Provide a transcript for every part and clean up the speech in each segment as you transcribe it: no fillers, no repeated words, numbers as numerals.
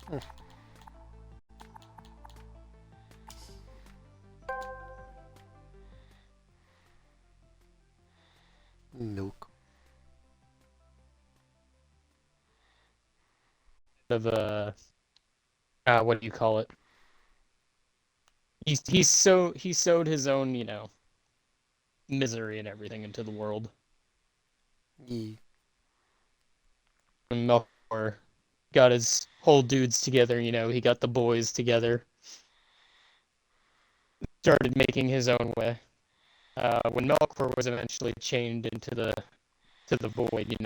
Hmm. Milk. Of what do you call it? He sowed his own, misery and everything into the world. Yeah. And Melkor got his whole dudes together, he got the boys together, started making his own way. When Melkor was eventually chained into the void,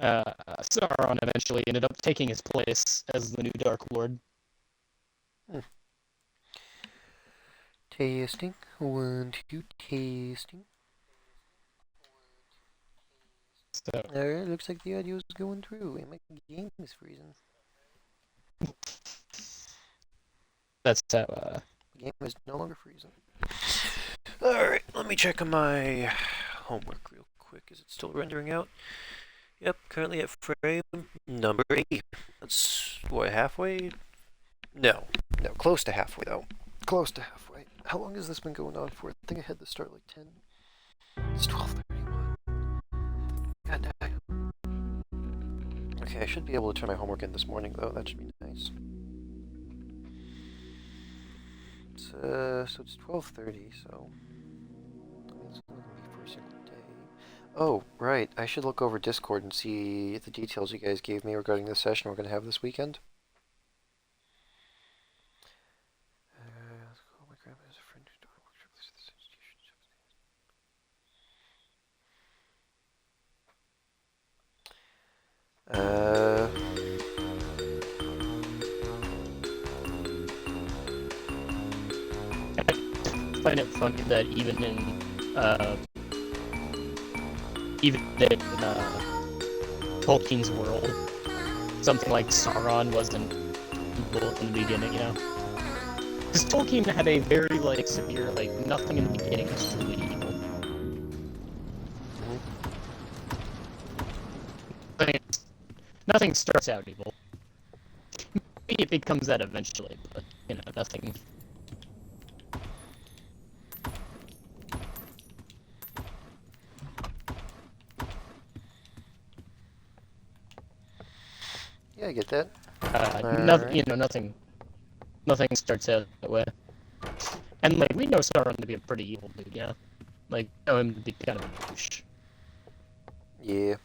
Sauron eventually ended up taking his place as the new Dark Lord. Hmm. Tasting. 1, 2, tasting. So Alright, looks like the audio's going through and my game is freezing. that's how. The game is no longer freezing. Alright, let me check on my homework real quick. Is it still rendering out? Yep, currently at frame number 8. That's, what, halfway? No, close to halfway though. Close to halfway. How long has this been going on for? I think I had this start like 10. It's 12:31. God damn. Okay, I should be able to turn my homework in this morning though. That should be nice. So it's 12:30. So it's only gonna be for a single day. Oh, right. I should look over Discord and see the details you guys gave me regarding the session we're gonna have this weekend. My grandma has a friend whose daughter works for this institution. Uh, I find it funny that even in Tolkien's world, something like Sauron wasn't evil in the beginning. Because Tolkien had a very severe nothing in the beginning is truly evil. Nothing, nothing starts out evil. Maybe it becomes that eventually, but nothing. yeah, I get that. Nothing, Alright. nothing starts out that way. And we know Sauron to be a pretty evil dude, know him to be kind of a douche. Yeah.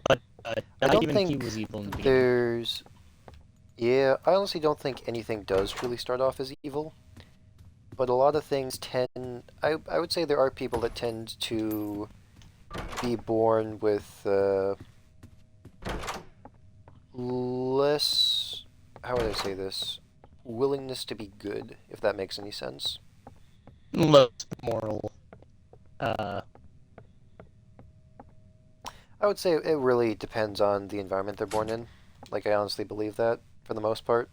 But I not don't even he think was evil in the beginning. there's. Yeah, I honestly don't think anything does truly start off as evil. But a lot of things tend. I would say there are people that tend to be born with less. How would I say this? Willingness to be good, if that makes any sense. Less moral. Uh, I would say it really depends on the environment they're born in. Like, I honestly believe that, for the most part.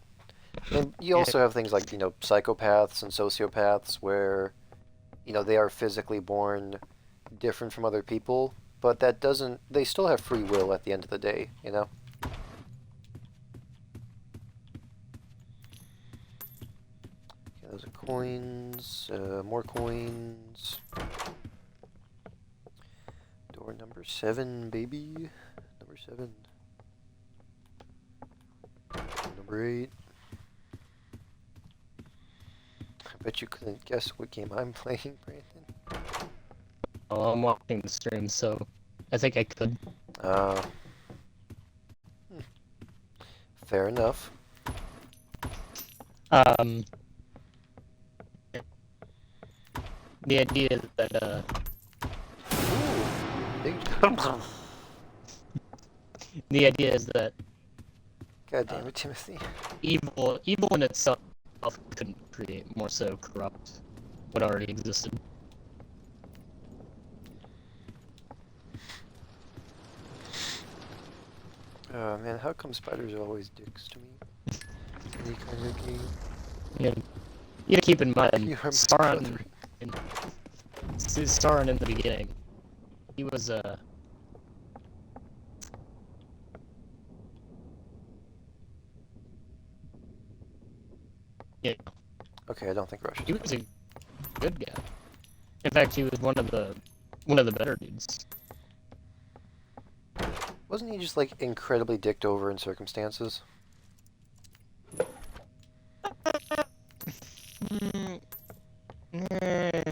And you yeah, also have things like, psychopaths and sociopaths where, they are physically born different from other people, but that doesn't, they still have free will at the end of the day. Okay, those are coins, more coins. Door number 7, baby. Number 7. Number 8. I bet you couldn't guess what game I'm playing, Brandon. oh, I'm watching the stream, so I think I could. Uh, fair enough. Um, the idea is that Ooh, big. the idea is that God damn uh, it, Timothy. evil in itself couldn't create, more so corrupt what already existed. Oh man, how come spiders are always dicks to me? Any kind of game. You know, you gotta keep in mind You are my brother. In, Sauron in the beginning, he was Yeah, Okay, I don't think Rush is he was coming. a good guy. In fact, he was one of the better dudes. Wasn't he just, like, incredibly dicked over in circumstances? Mm, eh,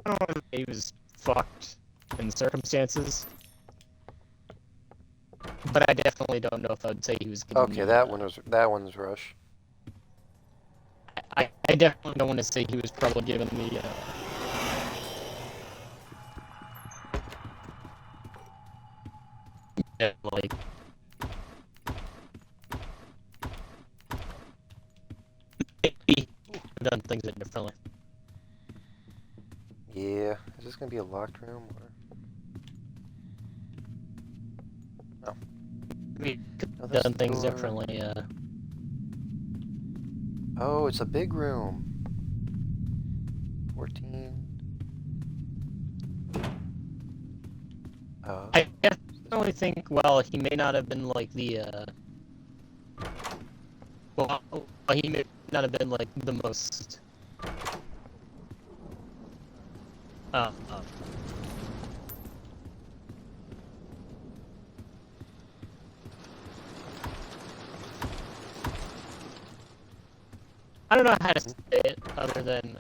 I don't know if he was fucked in circumstances, but I definitely don't know if I'd say he was giving Okay, me. that one's Rush. I definitely don't want to say he was probably giving me. Like maybe done things differently. Yeah, is this gonna be a locked room or? Oh, Maybe no, that's done the things door. differently. Oh, it's a big room. 14. Oh, I so this definitely think. Well, he may not have been like the. Well, he may not have been like the most. Uh, uh, I don't know how to hmm. say it other than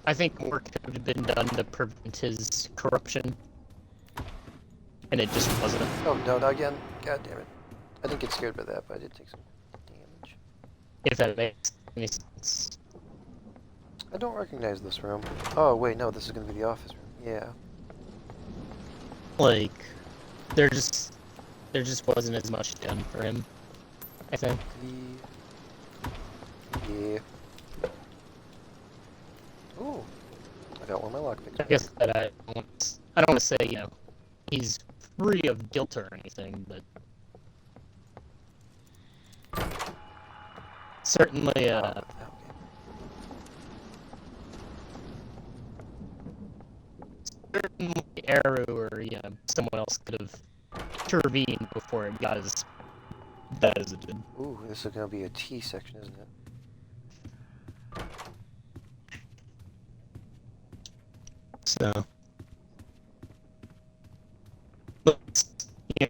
I think more could have been done to prevent his corruption, and it just wasn't. Oh, no, not again. God damn it. I didn't get scared by that, but I did take some damage. If that makes any sense. I don't recognize this room. Oh, wait, no, this is gonna be the office room. Yeah. Like, there just wasn't as much done for him. I think. Yeah. Ooh, I got one of my lockpicks I back. guess that I don't want to say he's free of guilt or anything, but certainly Oh, okay. certainly Eru or someone else could have intervened before it got as bad as it did. Ooh, this is gonna be a T section, isn't it? So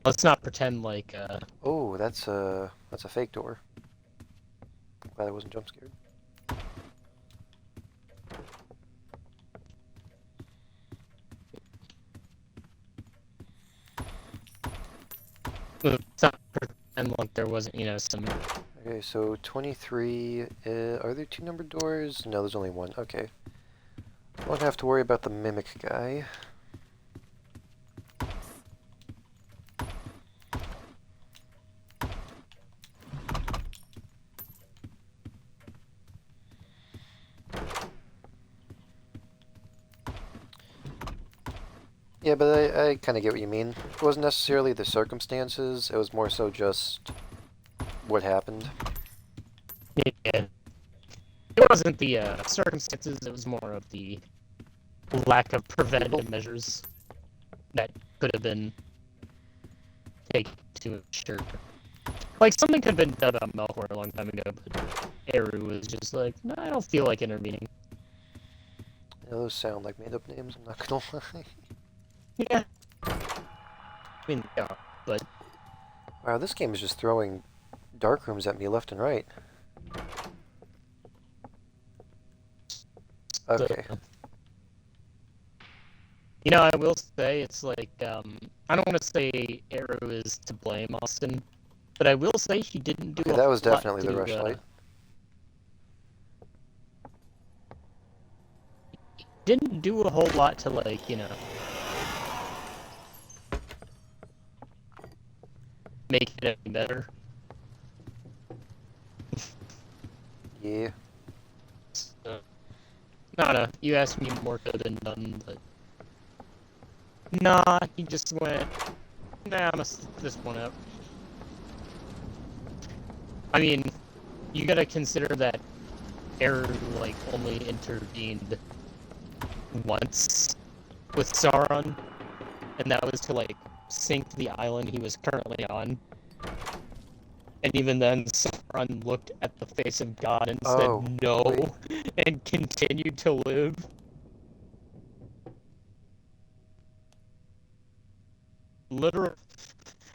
let's not pretend like Oh, that's a fake door. Glad I wasn't jump scared. let's not pretend like there wasn't some. Okay, so 23. Are there two numbered doors? No, there's only one. Okay. Won't have to worry about the mimic guy. Yeah, but I kind of get what you mean. It wasn't necessarily the circumstances, it was more so just what happened. Yeah, it wasn't the circumstances. It was more of the lack of preventative measures that could have been taken to ensure. Like, something could have been done about Melkor a long time ago, but Eru was just like, no, I don't feel like intervening. You know, those sound like made-up names, I'm not gonna lie. Yeah. I mean, yeah, but Wow, this game is just throwing dark rooms at me left and right. Okay. I will say it's like, I don't want to say Eru is to blame, Austin, but I will say he didn't do Okay, a that whole was lot definitely the rush light. didn't do a whole lot to, like, make it any better. Yeah. So, no, you asked me more could have been done, but nah, he just went, nah, I'm gonna sit this one out. I mean, you gotta consider that Eru, like, only intervened once with Sauron, and that was to, like, sink the island he was currently on. And even then, Sauron looked at the face of God and Oh, said no, wait. and continued to live. Literal,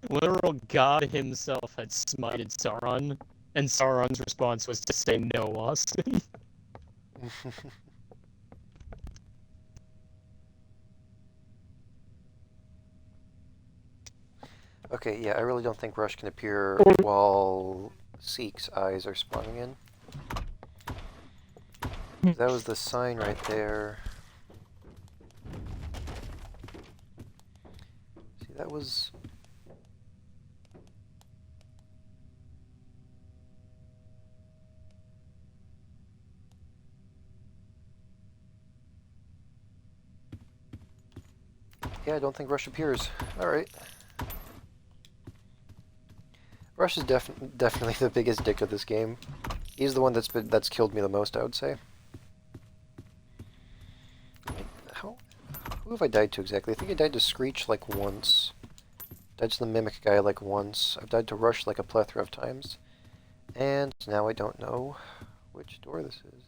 literal God himself had smited Sauron, and Sauron's response was to say no, Austin. Okay, yeah, I really don't think Rush can appear while Seek's eyes are spawning in. That was the sign right there. See, that was... Yeah, I don't think Rush appears. Alright. Rush is definitely the biggest dick of this game. He's the one that's killed me the most, I would say. Who have I died to exactly? I think I died to Screech like once. Died to the Mimic guy like once. I've died to Rush like a plethora of times. And now I don't know which door this is.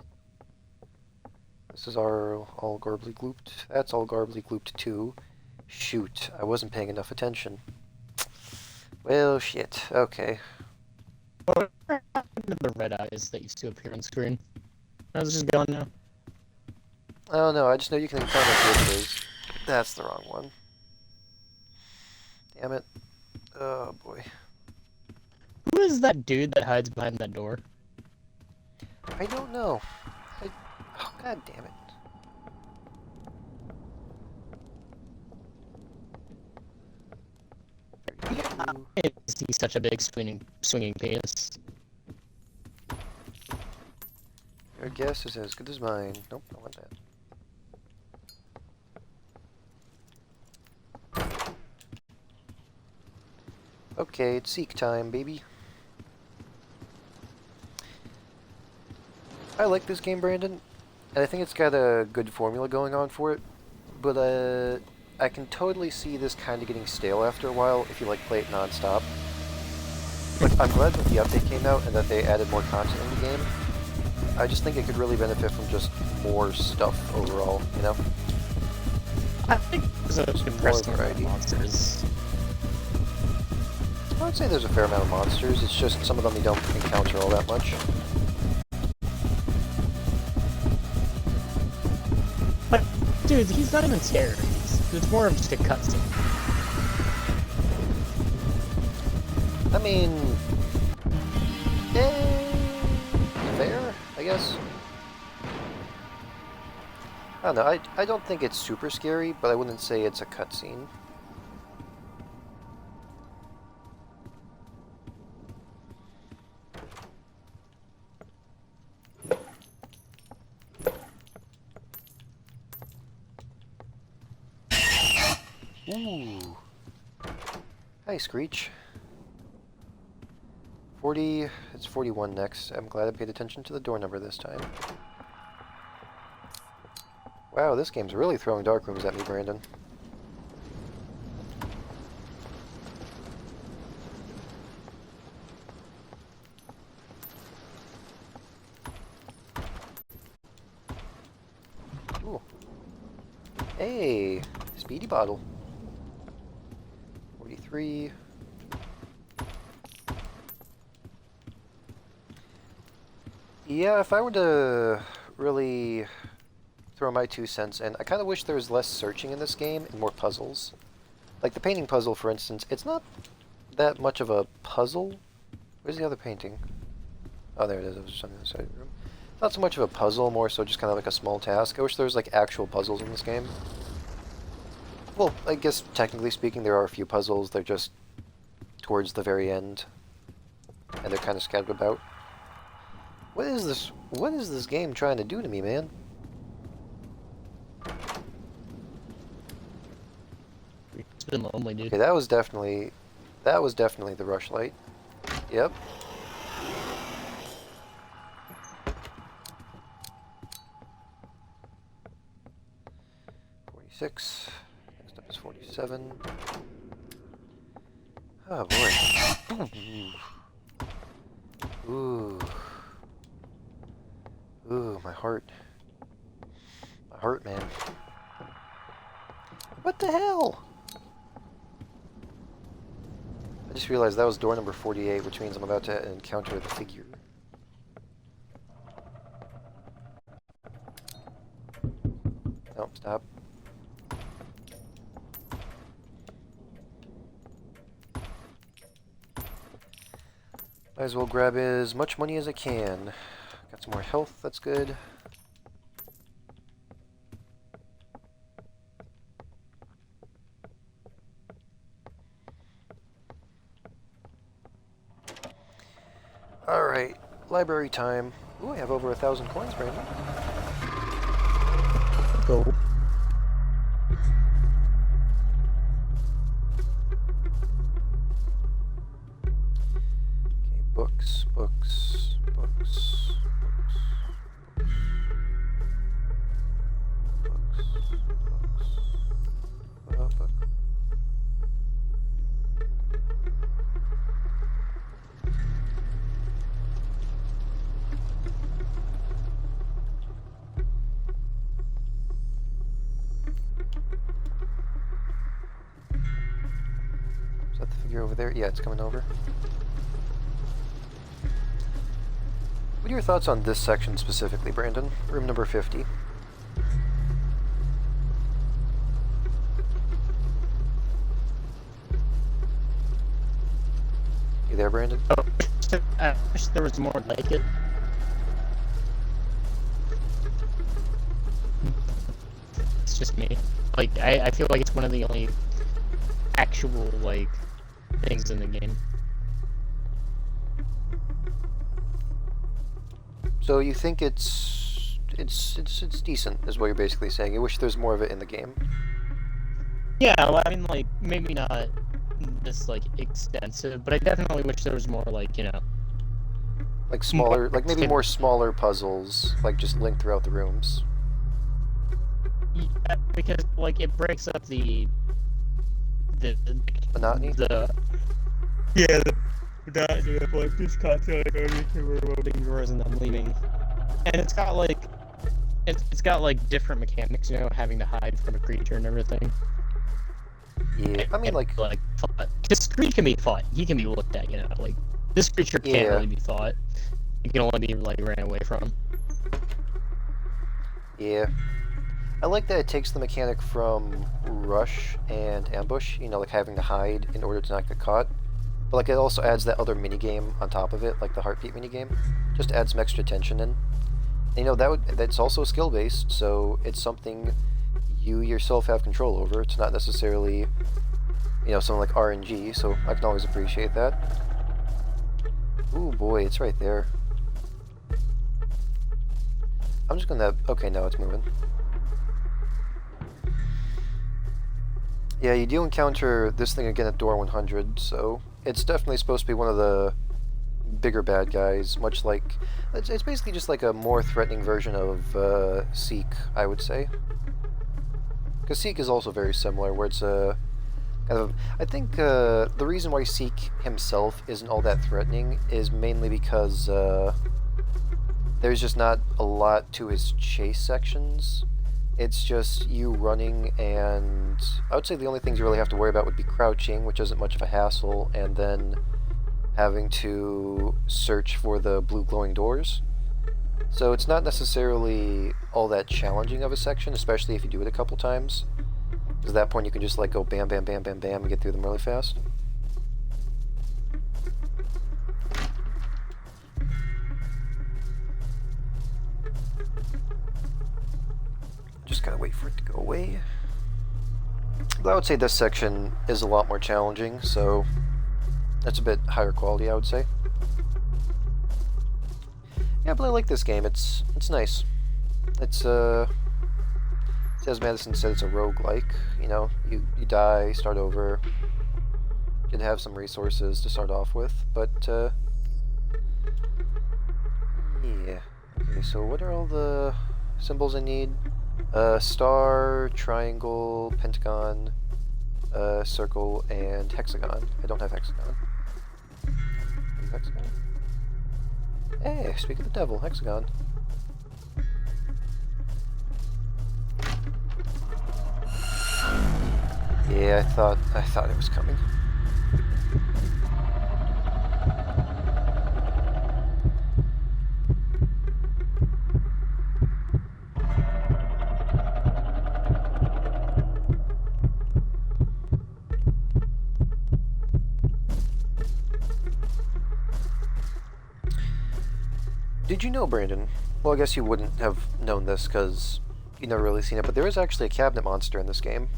This is our all garbly glooped. That's all garbly glooped too. Shoot, I wasn't paying enough attention. Well, shit. Okay. What happened to the red eyes that used to appear on screen? How's it just gone now? Oh no, I just know you can encounter glitches. That's the wrong one. Damn it. Oh boy. Who is that dude that hides behind that door? I don't know. Oh, god damn it. Is he such a big swinging penis? Your guess is as good as mine. Nope, I want that. Okay, it's Seek time, baby. I like this game, Brandon, and I think it's got a good formula going on for it, but I can totally see this kind of getting stale after a while if you like play it non-stop. Like, I'm glad that the update came out and that they added more content in the game. I just think it could really benefit from just more stuff overall, you know? I think there's a depressing amount of monsters. I would say there's a fair amount of monsters, it's just some of them you don't encounter all that much. But, dude, he's not even scary. It's more of just a cutscene. I mean... fair, I guess? I don't know, I don't think it's super scary, but I wouldn't say it's a cutscene. Ooh. Hi, Screech. 40, it's 41 next. I'm glad I paid attention to the door number this time. Wow, this game's really throwing dark rooms at me, Brandon. Ooh. Hey, speedy bottle. 43. Yeah, if I were to really throw my 2 cents in, I kind of wish there was less searching in this game and more puzzles. Like the painting puzzle, for instance, it's not that much of a puzzle. Where's the other painting? Oh, there it is. It was just on the other side of the room. Not so much of a puzzle, more so just kind of like a small task. I wish there was like actual puzzles in this game. Well, I guess technically speaking, there are a few puzzles. They're just towards the very end, and they're kind of scattered about. What is this? What is this game trying to do to me, man? It's been lonely, dude. Okay, that was definitely the rush light. Yep. Next up is 47. Oh boy. Ooh. Ooh, my heart. My heart, man. What the hell? I just realized that was door number 48, which means I'm about to encounter the figure. Oh, stop. Might as well grab as much money as I can. Got some more health, that's good. Alright, library time. Ooh, I have over 1,000 coins, Brandon. Go. Okay, books, books, books, books, books, book. Is that the figure over there? Yeah, it's coming over. What are your thoughts on this section specifically, Brandon? Room number 50. You there, Brandon? Oh, I wish there was more like it. It's just me. Like, I feel like it's one of the only actual, like, things in the game. So you think it's decent, is what you're basically saying. You wish there's more of it in the game. Yeah, well, I mean, like, maybe not this, like, extensive, but I definitely wish there was more, like, you know... Like smaller, like maybe more smaller puzzles, like just linked throughout the rooms. Yeah, because, like, it breaks up the Monotony? Yeah, the monotony of, like, just constantly going into remoting doors and then leaving. And it's got, like, it's got, like, different mechanics, you know, having to hide from a creature and everything. Yeah, I mean, like... Because creature can be fought, he can be looked at, you know, like, this creature can't really be fought. You can only be, like, ran away from. Yeah. I like that it takes the mechanic from rush and ambush, you know, like having to hide in order to not get caught. But, like, it also adds that other minigame on top of it, like the heartbeat minigame. Just to add some extra tension in. And, you know, that's also skill-based, so it's something you yourself have control over. It's not necessarily, you know, something like RNG, so I can always appreciate that. Ooh, boy, it's right there. I'm just gonna... Okay, no, it's moving. Yeah, you do encounter this thing again at door 100, so it's definitely supposed to be one of the bigger bad guys, much like... It's basically just like a more threatening version of Seek, I would say. Because Seek is also very similar, where it's a... kind of... I think the reason why Seek himself isn't all that threatening is mainly because there's just not a lot to his chase sections. It's just you running, and I would say the only things you really have to worry about would be crouching, which isn't much of a hassle, and then having to search for the blue glowing doors. So it's not necessarily all that challenging of a section, especially if you do it a couple times. Because at that point you can just like go bam, bam, bam, bam, bam, and get through them really fast. Just gotta wait for it to go away. But I would say this section is a lot more challenging, so that's a bit higher quality, I would say. Yeah, but I like this game. It's nice. It's as Madison said, it's a roguelike. You know, you die, start over. You can have some resources to start off with, but yeah. Okay, so what are all the symbols I need? Star, triangle, pentagon, circle, and hexagon. I don't have hexagon. Hexagon? Hey, speak of the devil, hexagon. Yeah, I thought it was coming. Did you know, Brandon? Well, I guess you wouldn't have known this because you've never really seen it, but there is actually a cabinet monster in this game.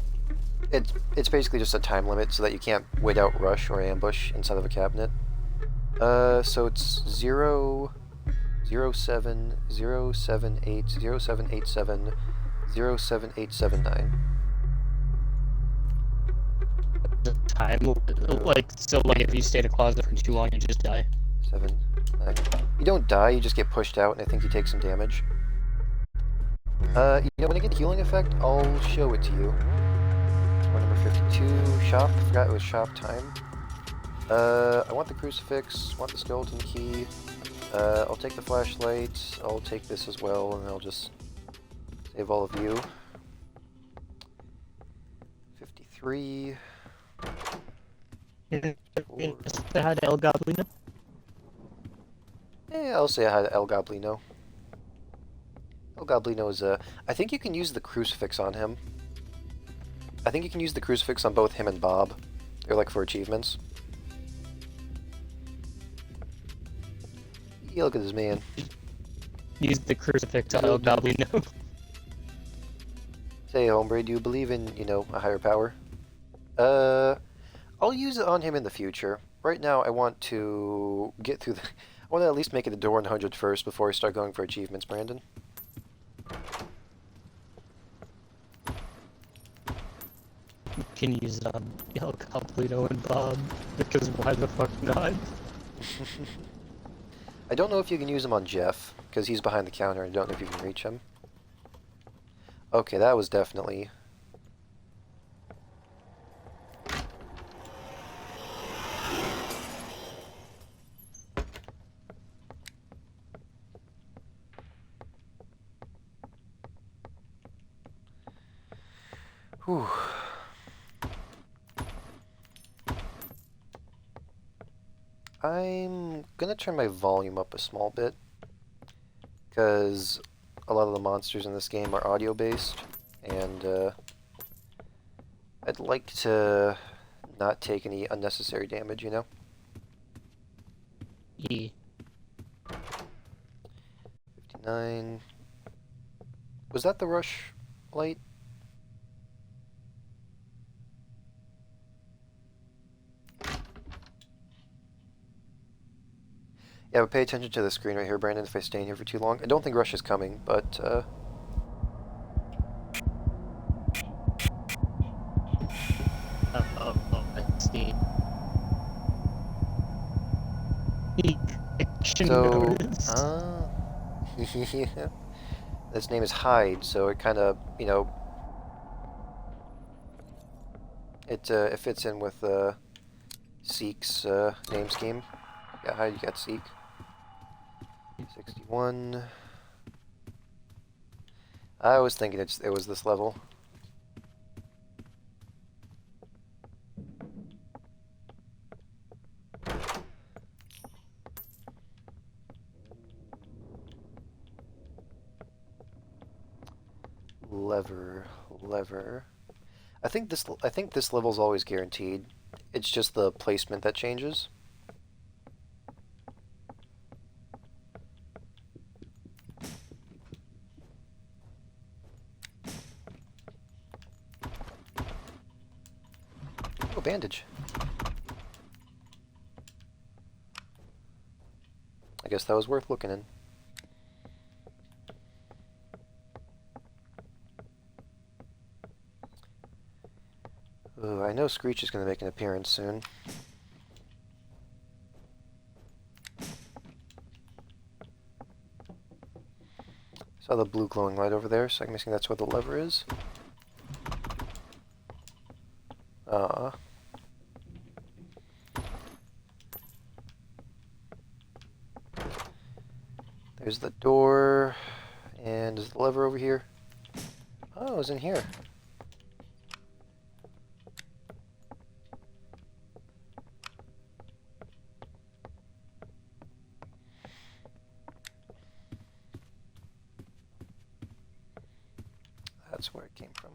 It's basically just a time limit so that you can't wait out rush or ambush inside of a cabinet. So it's 0, 0, 7, 0, 7, 8, 0, 7, 8, 7, 0, 7, 8, 7, 9. The time, like, so, like, if you stay in a closet for too long, you just die. 7, 9. You don't die, you just get pushed out, and I think you take some damage. When I get the healing effect, I'll show it to you. Door number 52, shop. Forgot it was shop time. I want the crucifix, want the skeleton key. I'll take the flashlight, I'll take this as well, and I'll just save all of you. 53. Say hi to El Goblino. Yeah, I'll say hi to El Goblino. El Goblino is I think you can use the crucifix on him. I think you can use the crucifix on both him and Bob. They're like for achievements. Yeah, look at this man. Use the crucifix on El Goblino. Say, hombre, do you believe in, a higher power? I'll use it on him in the future. Right now, I want to get through the... I want to at least make it to door 100 first before I start going for achievements, Brandon. You can use it on El Goblino and Bob, because why the fuck not? I don't know if you can use him on Jeff, because he's behind the counter and I don't know if you can reach him. Okay, that was definitely... Whew. I'm gonna turn my volume up a small bit, because a lot of the monsters in this game are audio-based, and I'd like to not take any unnecessary damage, you know? E. 59... Was that the rush light? Yeah, but pay attention to the screen right here, Brandon, if I stay in here for too long. I don't think rush is coming, but, I see. Action So, noticed. yeah. This name is Hyde, so it kind of, it fits in with, Seek's, name scheme. Yeah, Hyde, you got Seek. 61. I was thinking it was this level. Lever. I think this level's always guaranteed. It's just the placement that changes. Oh, bandage. I guess that was worth looking in. Ooh, I know Screech is going to make an appearance soon. Saw the blue glowing light over there, so I'm guessing that's where the lever is. There's the door, and is the lever over here? Oh, it's in here. That's where it came from.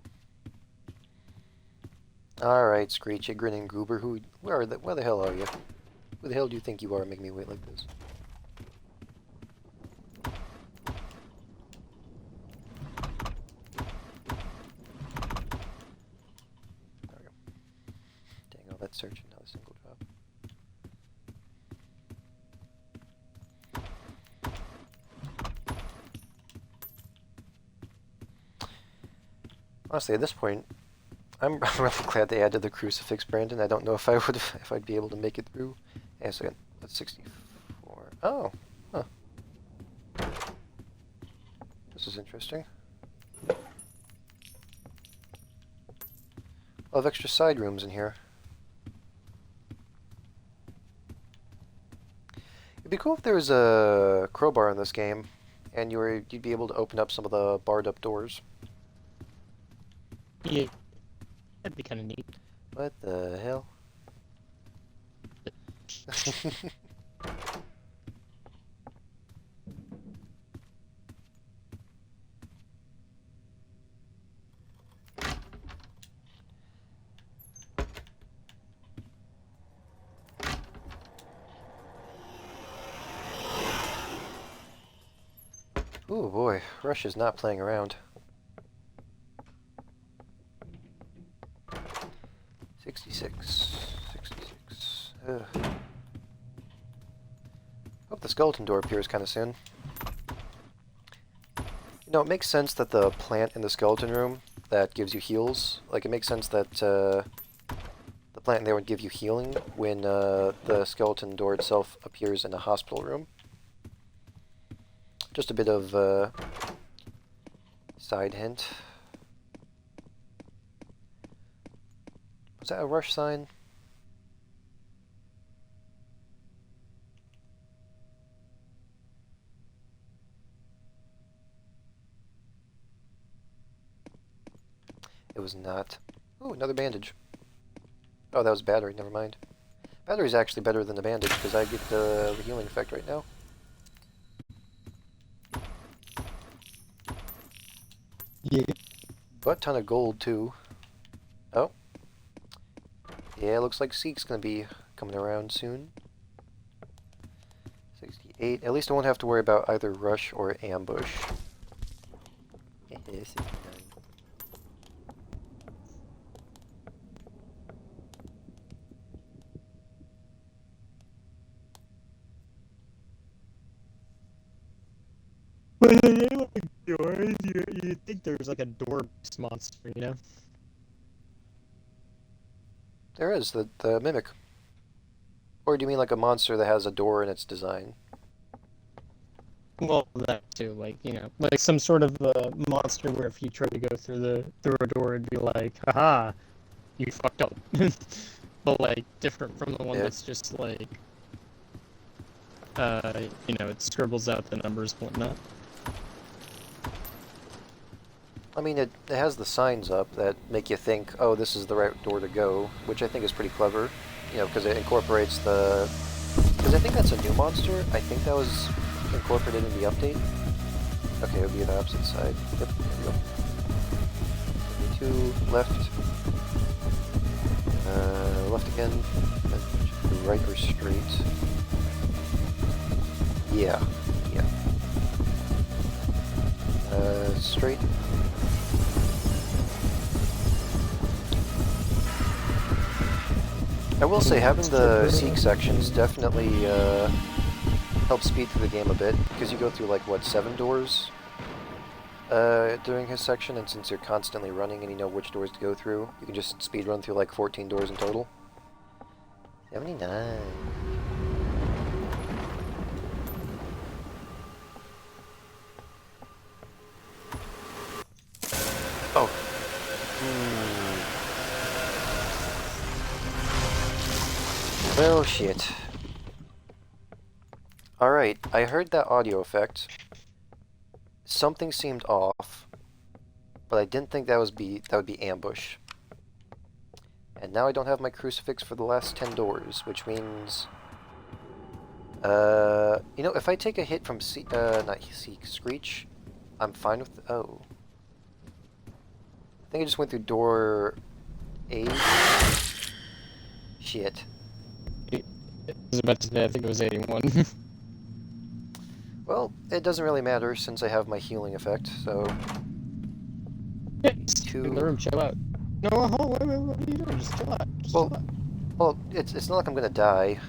Alright, Screechy, grinning goober, where the hell are you? Who the hell do you think you are making me wait like this? There we go. Dang, all that search and not a single drop. Honestly, at this point, I'm really glad they added the crucifix, Brandon. I don't know if I'd be able to make it through. Hang on a second. That's 64. Oh, huh. This is interesting. A lot of extra side rooms in here. It'd be cool if there was a crowbar in this game, and you'd be able to open up some of the barred up doors. Yeah, that'd be kind of neat. What the hell? Ooh boy, Rush is not playing around. 66. 66. Ugh. Hope the skeleton door appears kind of soon. You know, it makes sense that the plant in the skeleton room that gives you heals, like, it makes sense that the plant there would give you healing when the skeleton door itself appears in a hospital room. Just a bit of side hint. Was that a Rush sign? It was not. Ooh, another bandage. Oh, that was battery, never mind. Battery's actually better than the bandage, because I get the healing effect right now. Yeah. Butt ton of gold, too. Oh. Yeah, looks like Seek's gonna be coming around soon. 68. At least I won't have to worry about either rush or ambush. 69. When they like doors, you think there's like a door monster, you know? There is, the mimic. Or do you mean like a monster that has a door in its design? Well, that too, like, you know, like some sort of monster where if you try to go through a door, it'd be like, haha, you fucked up. But like different from the one Yeah. that's just like, you know, it scribbles out the numbers and whatnot. I mean, it has the signs up that make you think, oh, this is the right door to go, which I think is pretty clever, you know, because it incorporates the... Because I think that's a new monster. I think that was incorporated in the update. Okay, it would be the opposite side. Yep, there we go. 72, left. Left again. Then right or straight. Yeah, yeah. Straight. I will say, having the Seek sections definitely helps speed through the game a bit, because you go through, like, what, 7 doors during his section, and since you're constantly running and you know which doors to go through, you can just speed run through, like, 14 doors in total. 79. Oh. Well, shit. Alright, I heard that audio effect. Something seemed off, but I didn't think that would be ambush. And now I don't have my crucifix for the last 10 doors, which means... you know, if I take a hit from Screech, I'm fine with... Oh. I think I just went through door 8. Shit. I was about to say, I think it was 81. Well, it doesn't really matter since I have my healing effect, so... Yeah, in the room, chill out. No, wait, what are you doing? Just chill out. Just chill out. Well, it's not like I'm gonna die.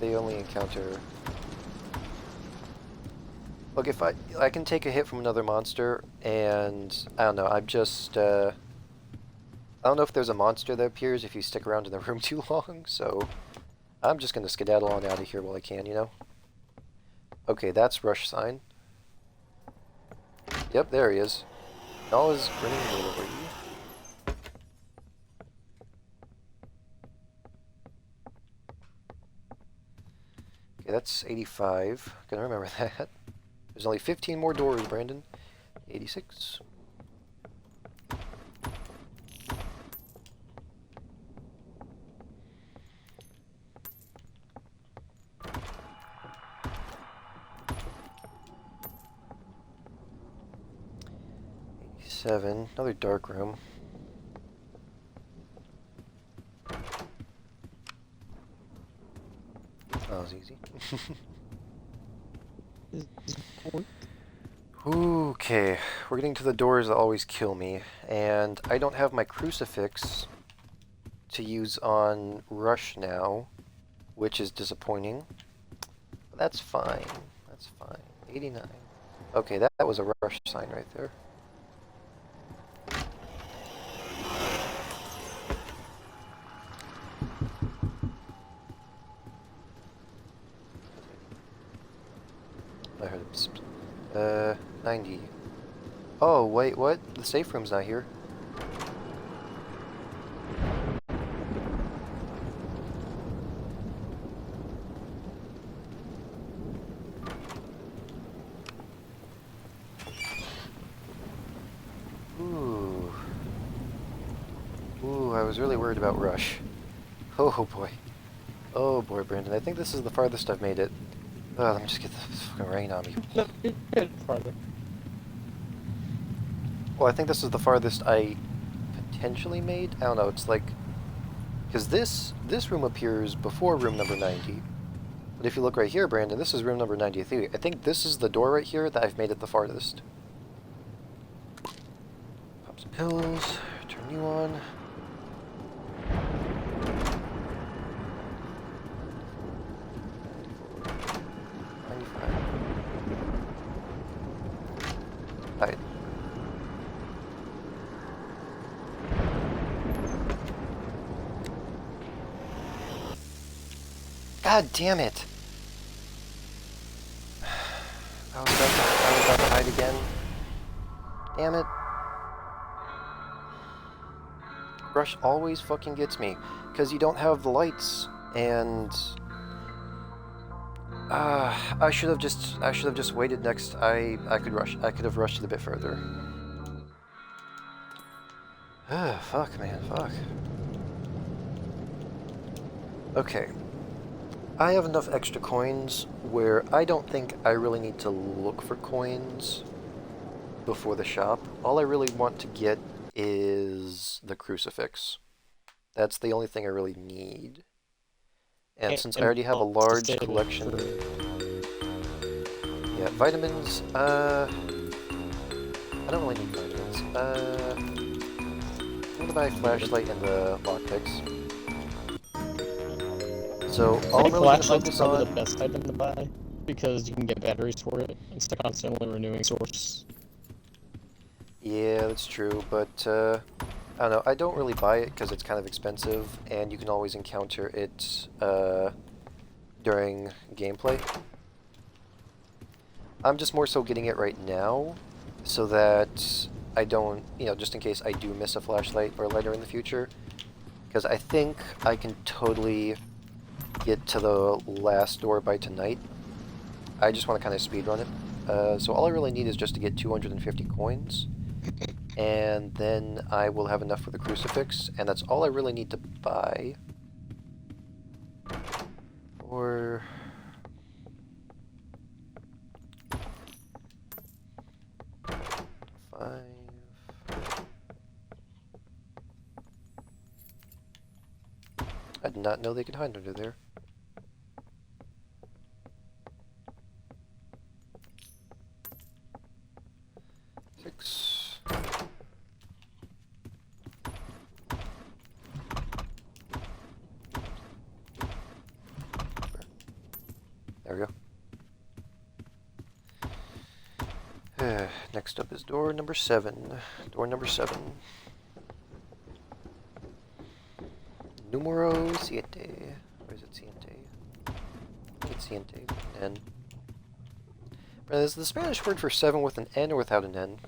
They only encounter... Look, if I can take a hit from another monster, and... I don't know, I'm just, I don't know if there's a monster that appears if you stick around in the room too long, so... I'm just gonna skedaddle on out of here while I can, you know? Okay, that's Rush Sign. Yep, there he is. All is grinning over you. Okay, that's 85. Gonna remember that. There's only 15 more doors, Brandon. 86. Seven. Another dark room. That was easy. Okay, we're getting to the doors that always kill me, and I don't have my crucifix to use on Rush now, which is disappointing. But that's fine. That's fine. 89. Okay, that was a Rush sign right there. I heard it. 90. Oh, wait, what? The safe room's not here. Ooh. Ooh, I was really worried about Rush. Oh boy. Oh boy, Brandon. I think this is the farthest I've made it. Oh, let me just get the fucking rain on me. No, you're good farther. Well, I think this is the farthest I potentially made. I don't know, it's like... Because this room appears before room number 90. But if you look right here, Brandon, this is room number 93. I think this is the door right here that I've made it the farthest. Pop some pills, turn you on. Hide. God damn it! I was about to hide again. Damn it. Rush always fucking gets me, because you don't have the lights, and... I should have just waited next. I could have rushed it a bit further. Fuck, man, fuck. Okay. I have enough extra coins where I don't think I really need to look for coins before the shop. All I really want to get is the crucifix. That's the only thing I really need. And since I already have a large collection... Yeah, vitamins, I don't really need vitamins. I'm gonna buy a flashlight and the lockpicks. So, all I'm really gonna focus on... Probably the best item to buy, because you can get batteries for it. It's a constantly renewing source. Yeah, that's true, but, I don't know, I don't really buy it because it's kind of expensive, and you can always encounter it, during gameplay. I'm just more so getting it right now, so that I don't, you know, just in case I do miss a flashlight or lighter in the future, because I think I can totally get to the last door by tonight, I just want to kind of speed run it. So all I really need is just to get 250 coins, and then I will have enough for the crucifix, and that's all I really need to buy. Or... five... I did not know they could hide under there. Six. There we go. Next up is door number 7. Door number 7. Numero siete. Or is it siete? It's siete with an N. But is the Spanish word for 7 with an N or without an N?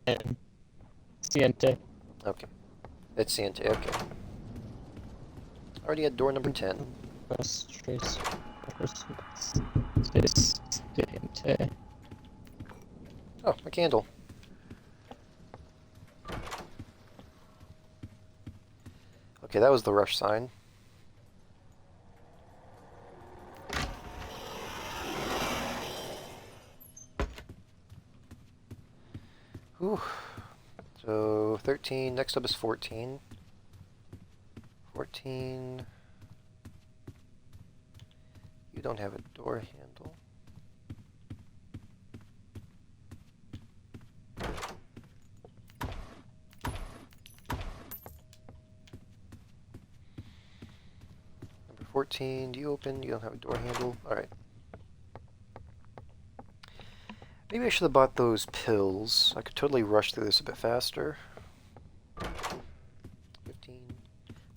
And Siente. Okay. It's siete, okay. Already at door number 10. Siente. Oh, a candle. Okay, that was the rush sign. Whew. So, 13. Next up is 14. 14. You don't have a door handle. Number 14, do you open? You don't have a door handle. Alright. Maybe I should have bought those pills. I could totally rush through this a bit faster. 15.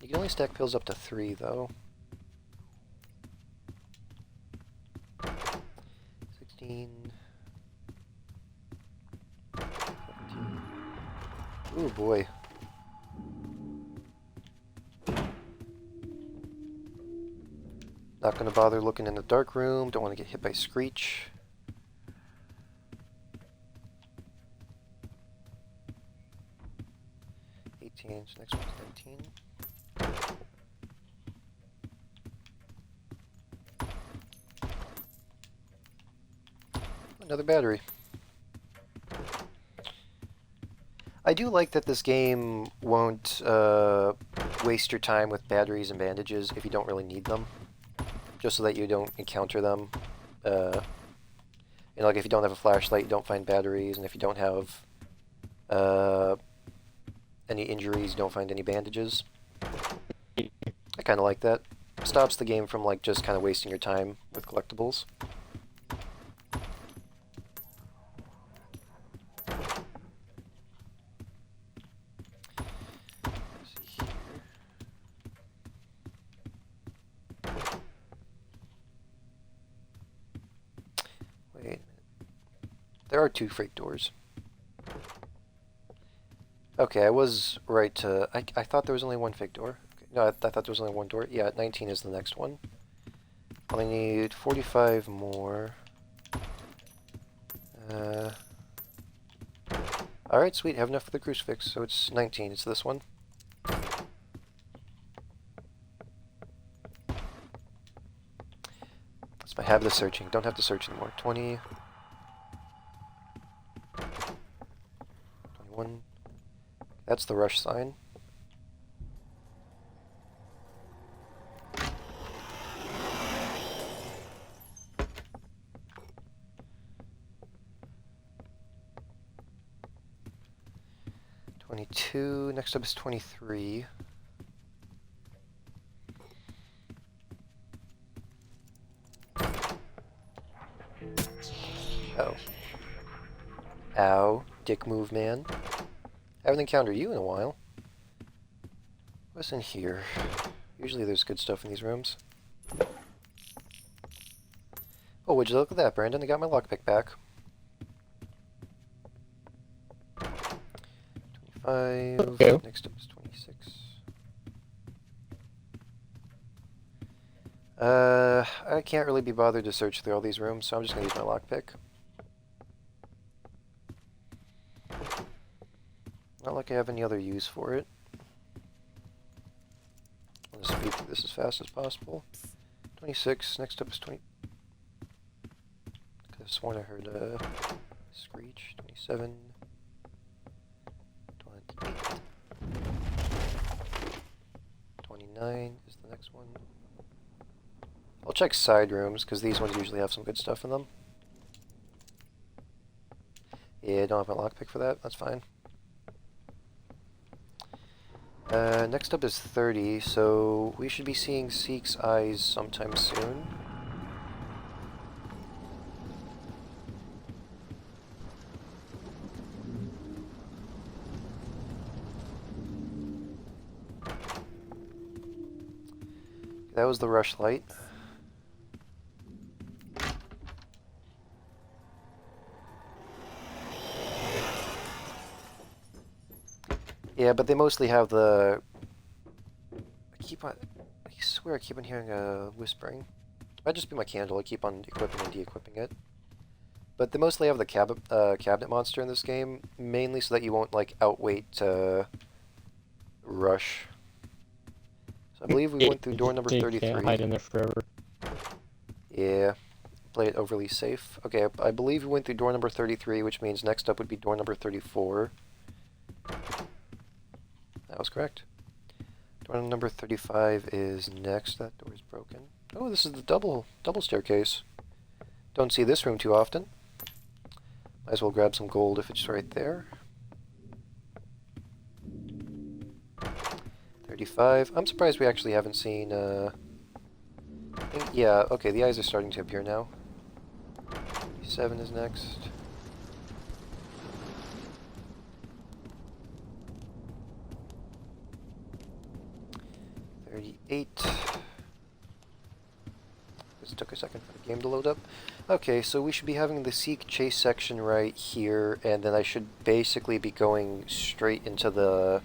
You can only stack pills up to 3, though. 16. 17. Ooh, boy. Not gonna bother looking in the dark room. Don't want to get hit by Screech. So next one's 19. Another battery. I do like that this game won't waste your time with batteries and bandages if you don't really need them. Just so that you don't encounter them. Like if you don't have a flashlight, you don't find batteries, and if you don't have any injuries, you don't find any bandages. I kind of like that. Stops the game from like just kind of wasting your time with collectibles. Let's see here. Wait a minute. There are 2 freight doors. Okay, I was right to... I thought there was only 1 fake door. Okay, no, I thought there was only 1 door. Yeah, 19 is the next one. Only need 45 more. Alright, sweet. Have enough for the crucifix. So it's 19. It's this one. That's my habit of searching. Don't have to search anymore. 20. 21. That's the rush sign. Next up is 23. Oh. Ow. Dick move, man. Haven't encountered you in a while. What's in here? Usually there's good stuff in these rooms. Oh, would you look at that, Brandon? I got my lockpick back. 25. Okay. Next up is 26. I can't really be bothered to search through all these rooms, so I'm just gonna use my lockpick. Not like I have any other use for it. I'm gonna speed through this as fast as possible. 26, next up is 20. Could have sworn I heard a screech. 27. 28. 29 is the next one. I'll check side rooms, because these ones usually have some good stuff in them. Yeah, I don't have my lockpick for that. That's fine. Next up is 30, so we should be seeing Seek's eyes sometime soon. That was the rush light. Yeah, but they mostly have the... I swear I keep on hearing a whispering. Might just be my candle, I keep on equipping and de-equipping it. But they mostly have the cabinet monster in this game, mainly so that you won't, like, outweight, rush. So I believe we went through door number 33. Can't hide in there forever. Yeah, play it overly safe. Okay, I believe we went through door number 33, which means next up would be door number 34. That was correct. Door number 35 is next. That door is broken. Oh, this is the double staircase. Don't see this room too often. Might as well grab some gold if it's right there. 35. I'm surprised we actually haven't seen, yeah, okay, the eyes are starting to appear now. 37 is next. 38. This took a second for the game to load up. Okay, so we should be having the Seek chase section right here, and then I should basically be going straight into the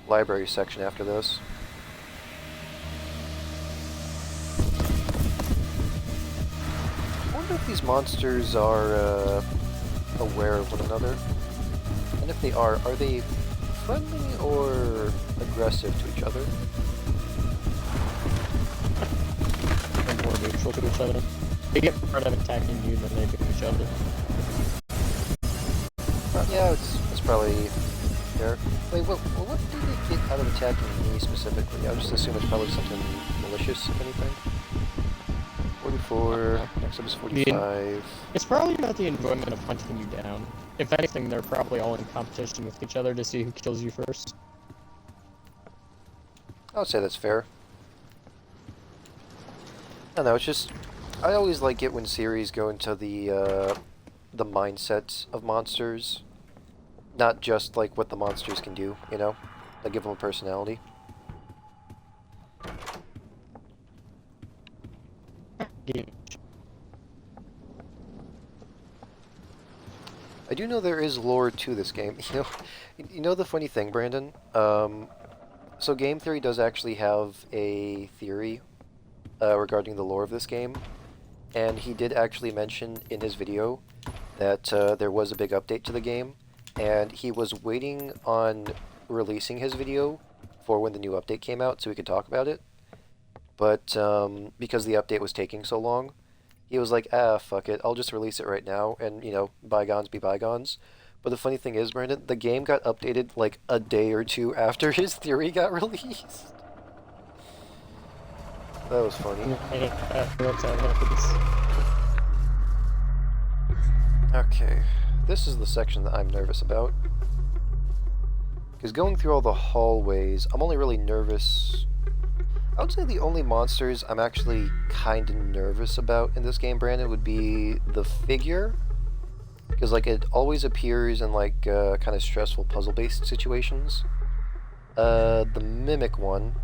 library section after this. I wonder if these monsters are aware of one another. And if they are they friendly or aggressive to each other? They're more neutral to each other. They get part of attacking you than they do each other. Yeah, it's probably fair. Wait, what do they get out of attacking me specifically? I would just assume it's probably something malicious, if anything. 44, next up is 45. It's probably not the enjoyment of hunting you down. If anything, they're probably all in competition with each other to see who kills you first. I would say that's fair. I don't know, it's just... I always like it when series go into the mindsets of monsters. Not just, like, what the monsters can do, you know? Like, give them a personality. I do know there is lore to this game. You know the funny thing, Brandon? So Game Theory does actually have a theory regarding the lore of this game, and he did actually mention in his video that there was a big update to the game, and he was waiting on releasing his video for when the new update came out so we could talk about it. But because the update was taking so long, he was like, fuck it, I'll just release it right now, and, you know, bygones be bygones. But the funny thing is, Brandon, the game got updated like a day or two after his theory got released. That was funny. Okay, this is the section that I'm nervous about. Because going through all the hallways, I'm only really nervous... I would say the only monsters I'm actually kind of nervous about in this game, Brandon, would be the figure. Because, like, it always appears in, like, kind of stressful puzzle-based situations. The mimic one,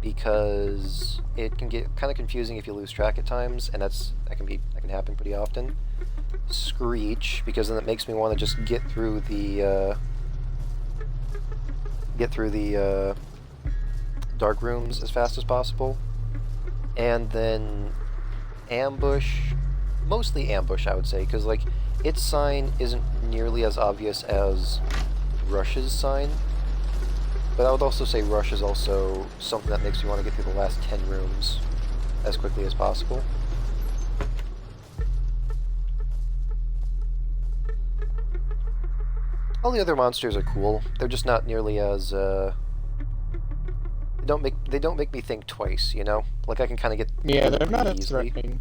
because it can get kind of confusing if you lose track at times, and that can happen pretty often. Screech, because then it makes me want to just get through the dark rooms as fast as possible. and then ambush, mostly ambush, I would say, because like its sign isn't nearly as obvious as Rush's sign. But I would also say Rush is also something that makes you want to get through the last 10 rooms as quickly as possible. All the other monsters are cool. They're just not nearly as they don't make me think twice, you know? Like I can kind of get Yeah, through they're them not pretty as easily. threatening.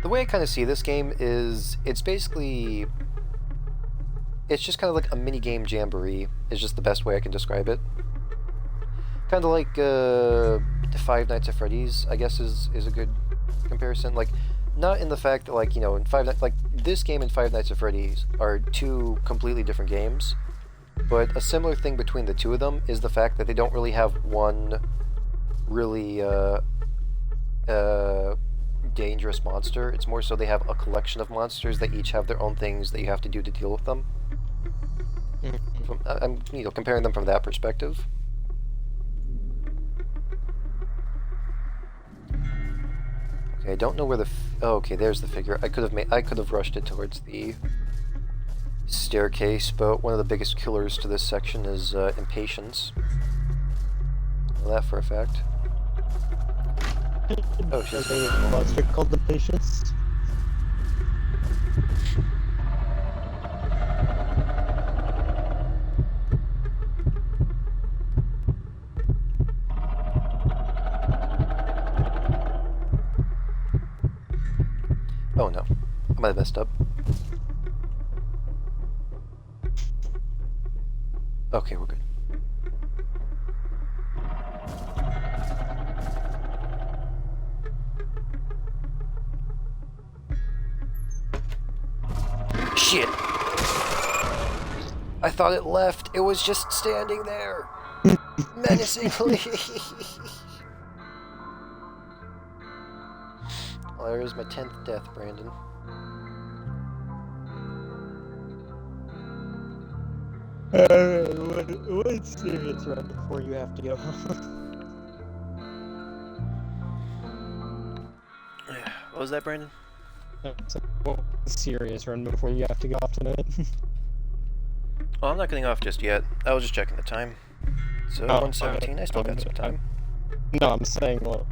The way I kind of see this game is it's basically it's just kind of like a mini game jamboree is just the best way I can describe it. Kind of like Five Nights at Freddy's, I guess is a good comparison. Like not in the fact that like, you know, in like this game and Five Nights at Freddy's are two completely different games, but a similar thing between the two of them is the fact that they don't really have one really dangerous monster. It's more so they have a collection of monsters that each have their own things that you have to do to deal with them. I'm comparing them from that perspective. Okay, I don't know where the oh, okay, there's the figure. I could have rushed it towards the staircase, but one of the biggest killers to this section is impatience. Know that for a fact. Oh, she's a monster called the Patience. Oh no, I might have messed up. Okay, we're good. Shit! I thought it left. It was just standing there, menacingly. Well, there is my 10th death, Brandon. One serious run before you have to go. What was that, Brandon? Serious run before you have to go off tonight. Oh, I'm not getting off just yet. I was just checking the time. So, 1:17. I still got some time. No, I'm saying, well,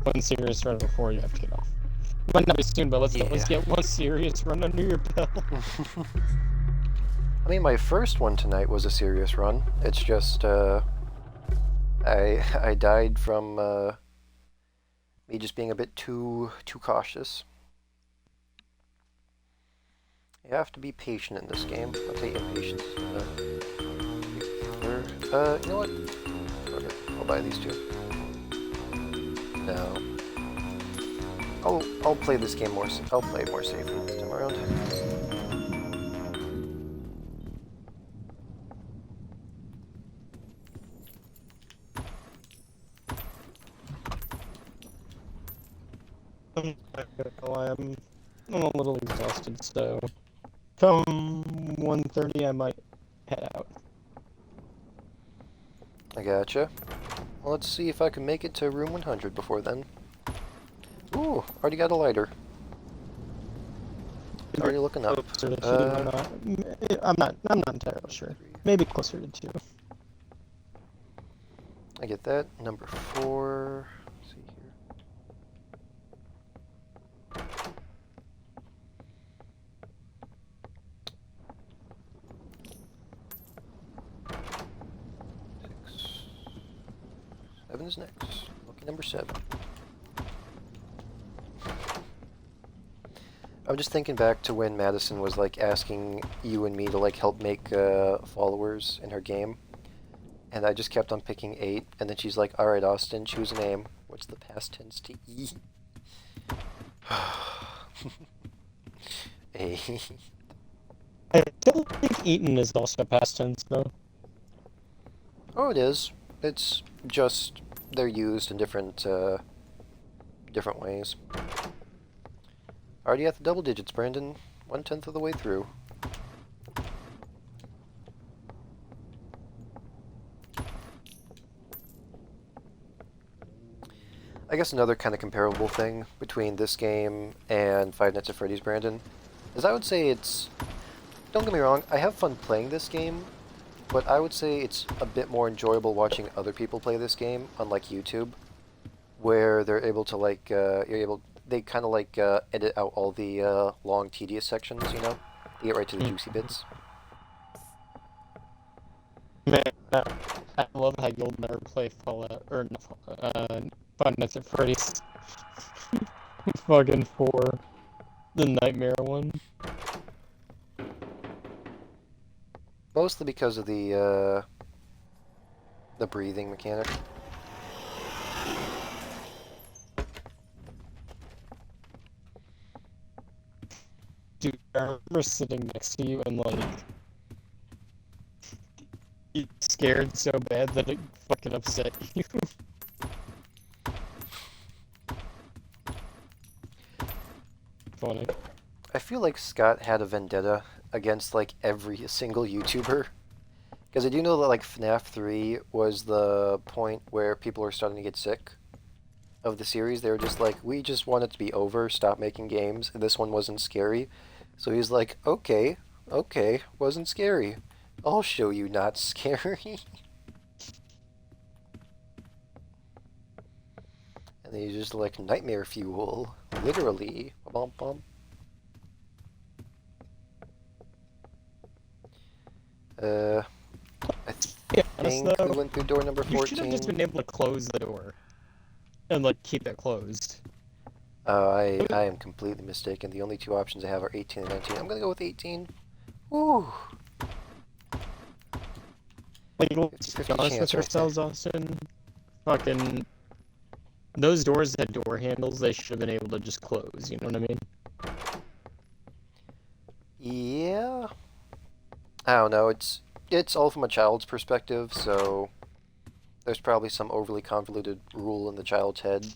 one serious run before you have to get off. Might not be soon, but let's get one serious run under your belt. I mean, my first one tonight was a serious run. It's just, I died from, me just being a bit too cautious. You have to be patient in this game. I'll say impatience. You know what? Okay, I'll buy these two. No. I'll play this game more. I'll play it more safely this time around. I'm a little exhausted, so come 1:30 I might head out. I gotcha. Well, let's see if I can make it to room 100 before then. Ooh, already got a lighter. Already looking up. I'm not entirely sure. Maybe closer to 2. I get that. Number 4. Let's see here. Seven's next. Lucky number 7. I'm just thinking back to when Madison was like asking you and me to like help make followers in her game, and I just kept on picking 8, and then she's like, "All right, Austin, choose a name. What's the past tense to E?" A. I don't think eaten is also past tense, though. Oh, it is. It's just they're used in different different ways. Already at the double digits, Brandon. 1/10 of the way through. I guess another kind of comparable thing between this game and Five Nights at Freddy's, Brandon, is I would say it's... Don't get me wrong, I have fun playing this game, but I would say it's a bit more enjoyable watching other people play this game, unlike YouTube, where they're able to like, they kind of like edit out all the long, tedious sections, you know? They get right to the juicy bits. Man, I love how you'll never play Fallout or Five Nights at Freddy's. Fucking 4, the nightmare one. Mostly because of the breathing mechanic. Dude, I remember sitting next to you and like you scared so bad that it fucking upset you. Funny. I feel like Scott had a vendetta against like every single YouTuber. Because I do know that like FNAF 3 was the point where people were starting to get sick of the series. They were just like, we just want it to be over, stop making games, and this one wasn't scary. So he's like, okay, wasn't scary. I'll show you not scary. And then he's just like, nightmare fuel, literally. Bum bum. I think we went through door number 14. You should have just been able to close the door. And, like, keep it closed. I am completely mistaken. The only two options I have are 18 and 19. I'm gonna go with 18. Woo! Like, let's be honest with ourselves, Austin. Fucking... Those doors had door handles they should have been able to just close, you know what I mean? Yeah... I don't know, it's all from a child's perspective, so there's probably some overly convoluted rule in the child's head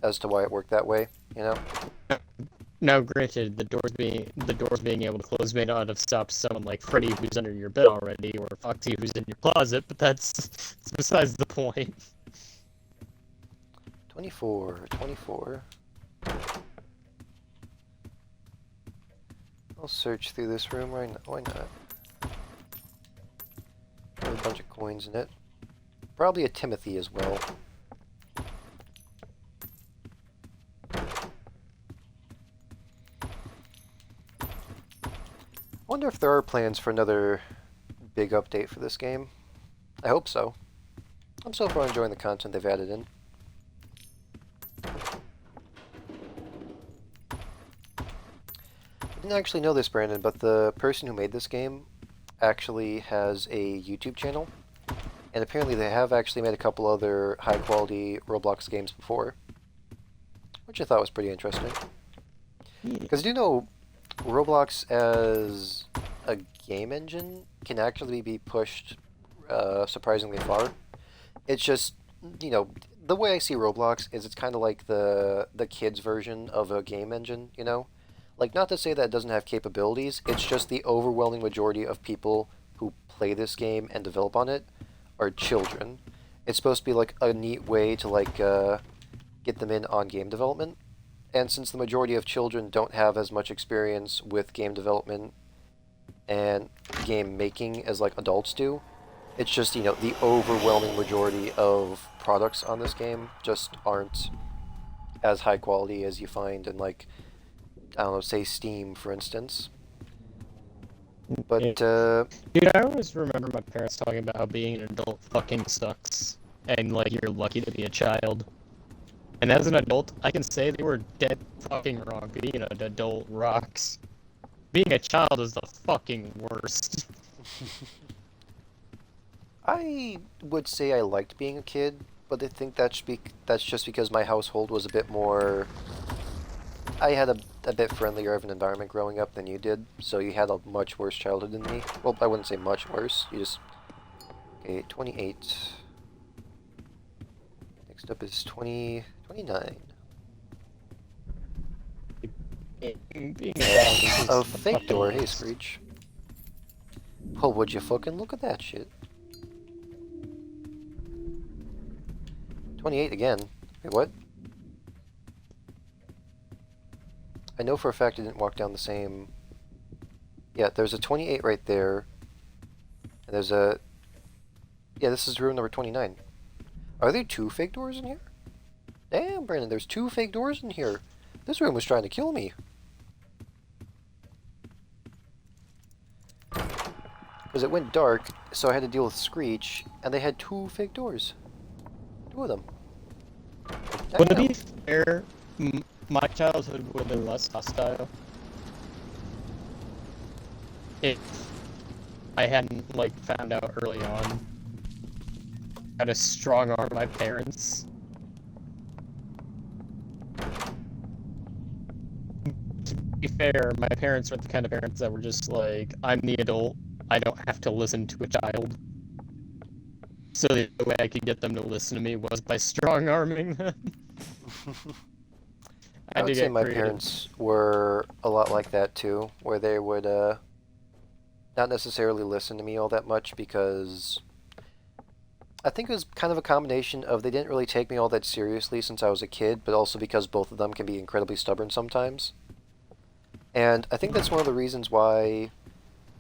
as to why it worked that way, you know? Now, granted, the doors being able to close may not have stopped someone like Freddy who's under your bed already, or Foxy who's in your closet, but that's besides the point. 24. I'll search through this room right now. Why not? There's a bunch of coins in it. Probably a Timothy as well. I wonder if there are plans for another big update for this game. I hope so. I'm so far enjoying the content they've added in. I didn't actually know this, Brandon, but the person who made this game actually has a YouTube channel, and apparently they have actually made a couple other high-quality Roblox games before, which I thought was pretty interesting. Because do you know Roblox as a game engine can actually be pushed surprisingly far. It's just, you know, the way I see Roblox is it's kind of like the kids version of a game engine, you know? Like, not to say that it doesn't have capabilities, it's just the overwhelming majority of people who play this game and develop on it are children. It's supposed to be like a neat way to like get them in on game development. And since the majority of children don't have as much experience with game development and game making as like adults do, it's just, you know, the overwhelming majority of products on this game just aren't as high quality as you find in like, I don't know, say Steam, for instance. But, Dude, I always remember my parents talking about how being an adult fucking sucks. And, like, you're lucky to be a child. And as an adult, I can say they were dead fucking wrong. Being an adult rocks. Being a child is the fucking worst. I would say I liked being a kid, but I think that's just because my household was a bit more... I had a bit friendlier of an environment growing up than you did, so you had a much worse childhood than me. Well, I wouldn't say much worse, you just... Okay, 28. Next up is 29. A fake door, hey Screech. Oh, would you fucking look at that shit? 28 again. Wait, what? I know for a fact I didn't walk down the same... Yeah, there's a 28 right there. And there's a... Yeah, this is room number 29. Are there 2 fake doors in here? Damn, Brandon, there's 2 fake doors in here. This room was trying to kill me. Because it went dark, so I had to deal with Screech, and they had 2 fake doors. 2 of them. Well, to be fair, my childhood would have been less hostile if I hadn't, like, found out early on how to strong-arm my parents. To be fair, my parents were the kind of parents that were just like, I'm the adult, I don't have to listen to a child. So the way I could get them to listen to me was by strong-arming them. I would say my parents were a lot like that too, where they would not necessarily listen to me all that much because I think it was kind of a combination of they didn't really take me all that seriously since I was a kid, but also because both of them can be incredibly stubborn sometimes. And I think that's one of the reasons why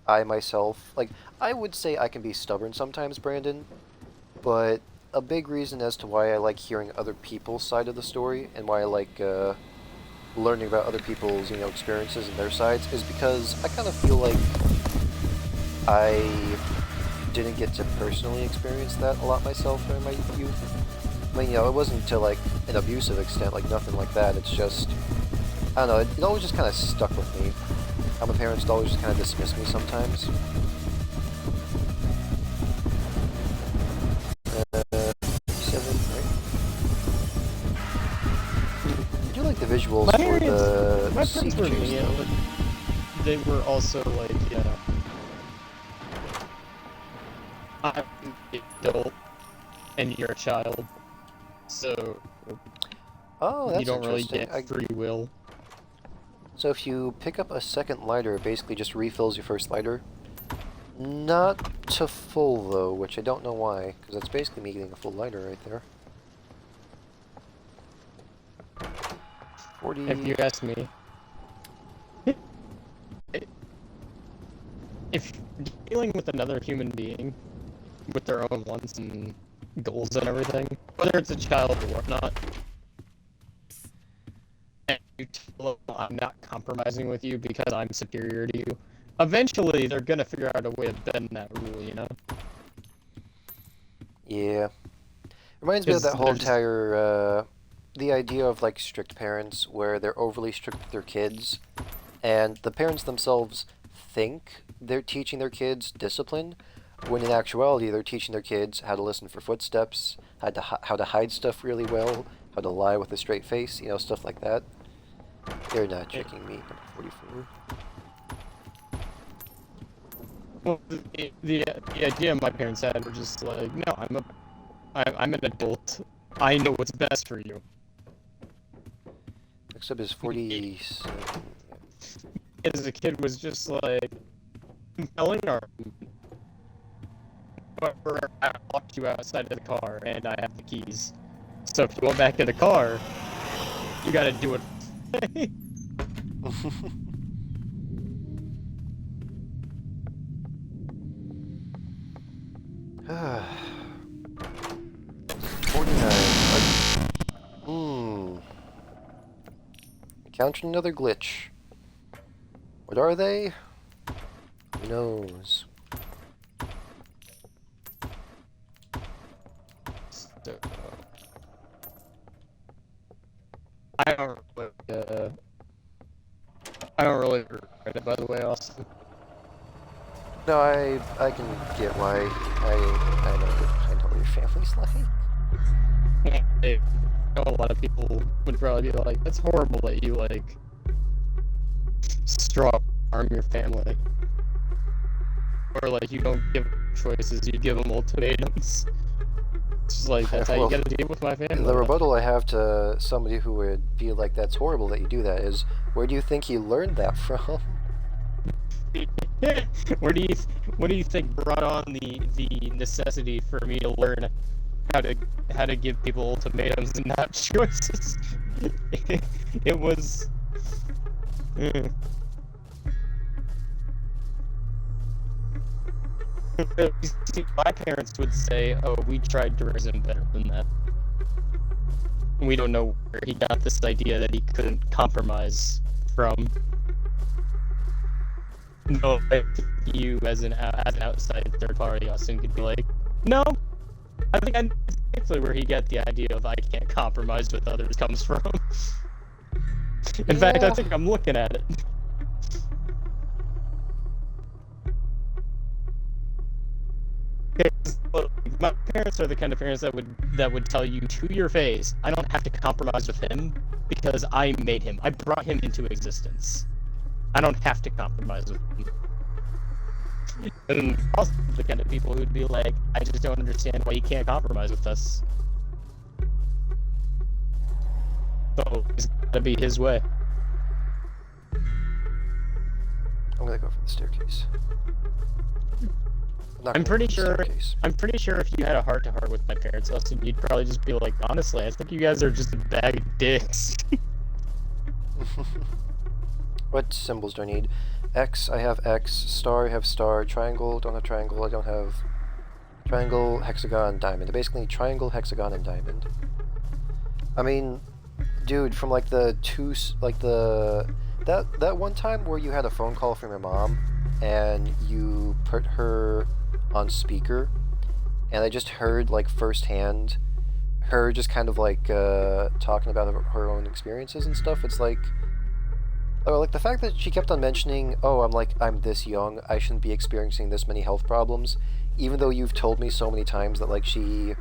I myself, like, I would say I can be stubborn sometimes, Brandon, but a big reason as to why I like hearing other people's side of the story and why I like learning about other people's, experiences and their sides is because I kind of feel like I didn't get to personally experience that a lot myself during my youth. I mean, it wasn't to, like, an abusive extent, like, nothing like that. It's just, I don't know, it always just kind of stuck with me. How my parents always just kind of dismiss me sometimes. 7, right? I do like the visuals for the my parents were CGs, me, but they were also like, I'm an adult and you're a child, so oh, that's you don't really interesting. get free will. So if you pick up a second lighter, it basically just refills your first lighter. Not to full, though, which I don't know why, because that's basically me getting a full lighter right there. 40... If you ask me. If dealing with another human being, with their own wants and goals and everything, whether it's a child or whatnot, and you tell them I'm not compromising with you because I'm superior to you, eventually they're gonna figure out a way to bend that rule, you know? Yeah. Reminds me of that whole entire, the idea of, like, strict parents, where they're overly strict with their kids, and the parents themselves think they're teaching their kids discipline, when in actuality they're teaching their kids how to listen for footsteps, how to hide stuff really well, how to lie with a straight face, stuff like that. They're not tricking me, number 44. Well, the idea my parents had were just like, no, I'm an adult. I know what's best for you. Next up is 47. As a kid was just like, compelling argument. However, I locked you outside of the car, and I have the keys. So if you want back in the car, you gotta do it. Encountered another glitch. What are they? Who knows? So, I don't regret it, by the way, Austin. No, I can get why. I know what your family's like. I know a lot of people would probably be like, that's horrible that you, like, strong arm your family. Or, like, you don't give them choices, you give them ultimatums. It's just like, that's how you gotta deal with my family. The rebuttal I have to somebody who would be like, that's horrible that you do that, is, where do you think you learned that from? What do you think brought on the necessity for me to learn how to give people ultimatums and not choices? It was Mm. You see, my parents would say, "Oh, we tried to raise him better than that." We don't know where he got this idea that he couldn't compromise from. No, if you as an outside third party, Austin could be like, "No, I think I know exactly where he got the idea of I can't compromise with others comes from." In fact, I Yeah. think I'm looking at it. Look, my parents are the kind of parents that would tell you to your face, "I don't have to compromise with him because I made him. I brought him into existence. I don't have to compromise with him." And also the kind of people who'd be like, "I just don't understand why you can't compromise with us. So it's gotta be his way." I'm gonna go for the staircase. Not I'm gonna go pretty for the sure. staircase. I'm pretty sure if you had a heart-to-heart with my parents, Austin, you'd probably just be like, "Honestly, I think you guys are just a bag of dicks." What symbols do I need? X, I have X. Star, I have star. Triangle, don't have triangle. I don't have triangle, hexagon, diamond. I basically need triangle, hexagon, and diamond. I mean, dude, from like the that one time where you had a phone call from your mom and you put her on speaker, and I just heard like firsthand her just kind of like talking about her own experiences and stuff. It's like, or like the fact that she kept on mentioning, "Oh, I'm this young, I shouldn't be experiencing this many health problems," even though you've told me so many times that like she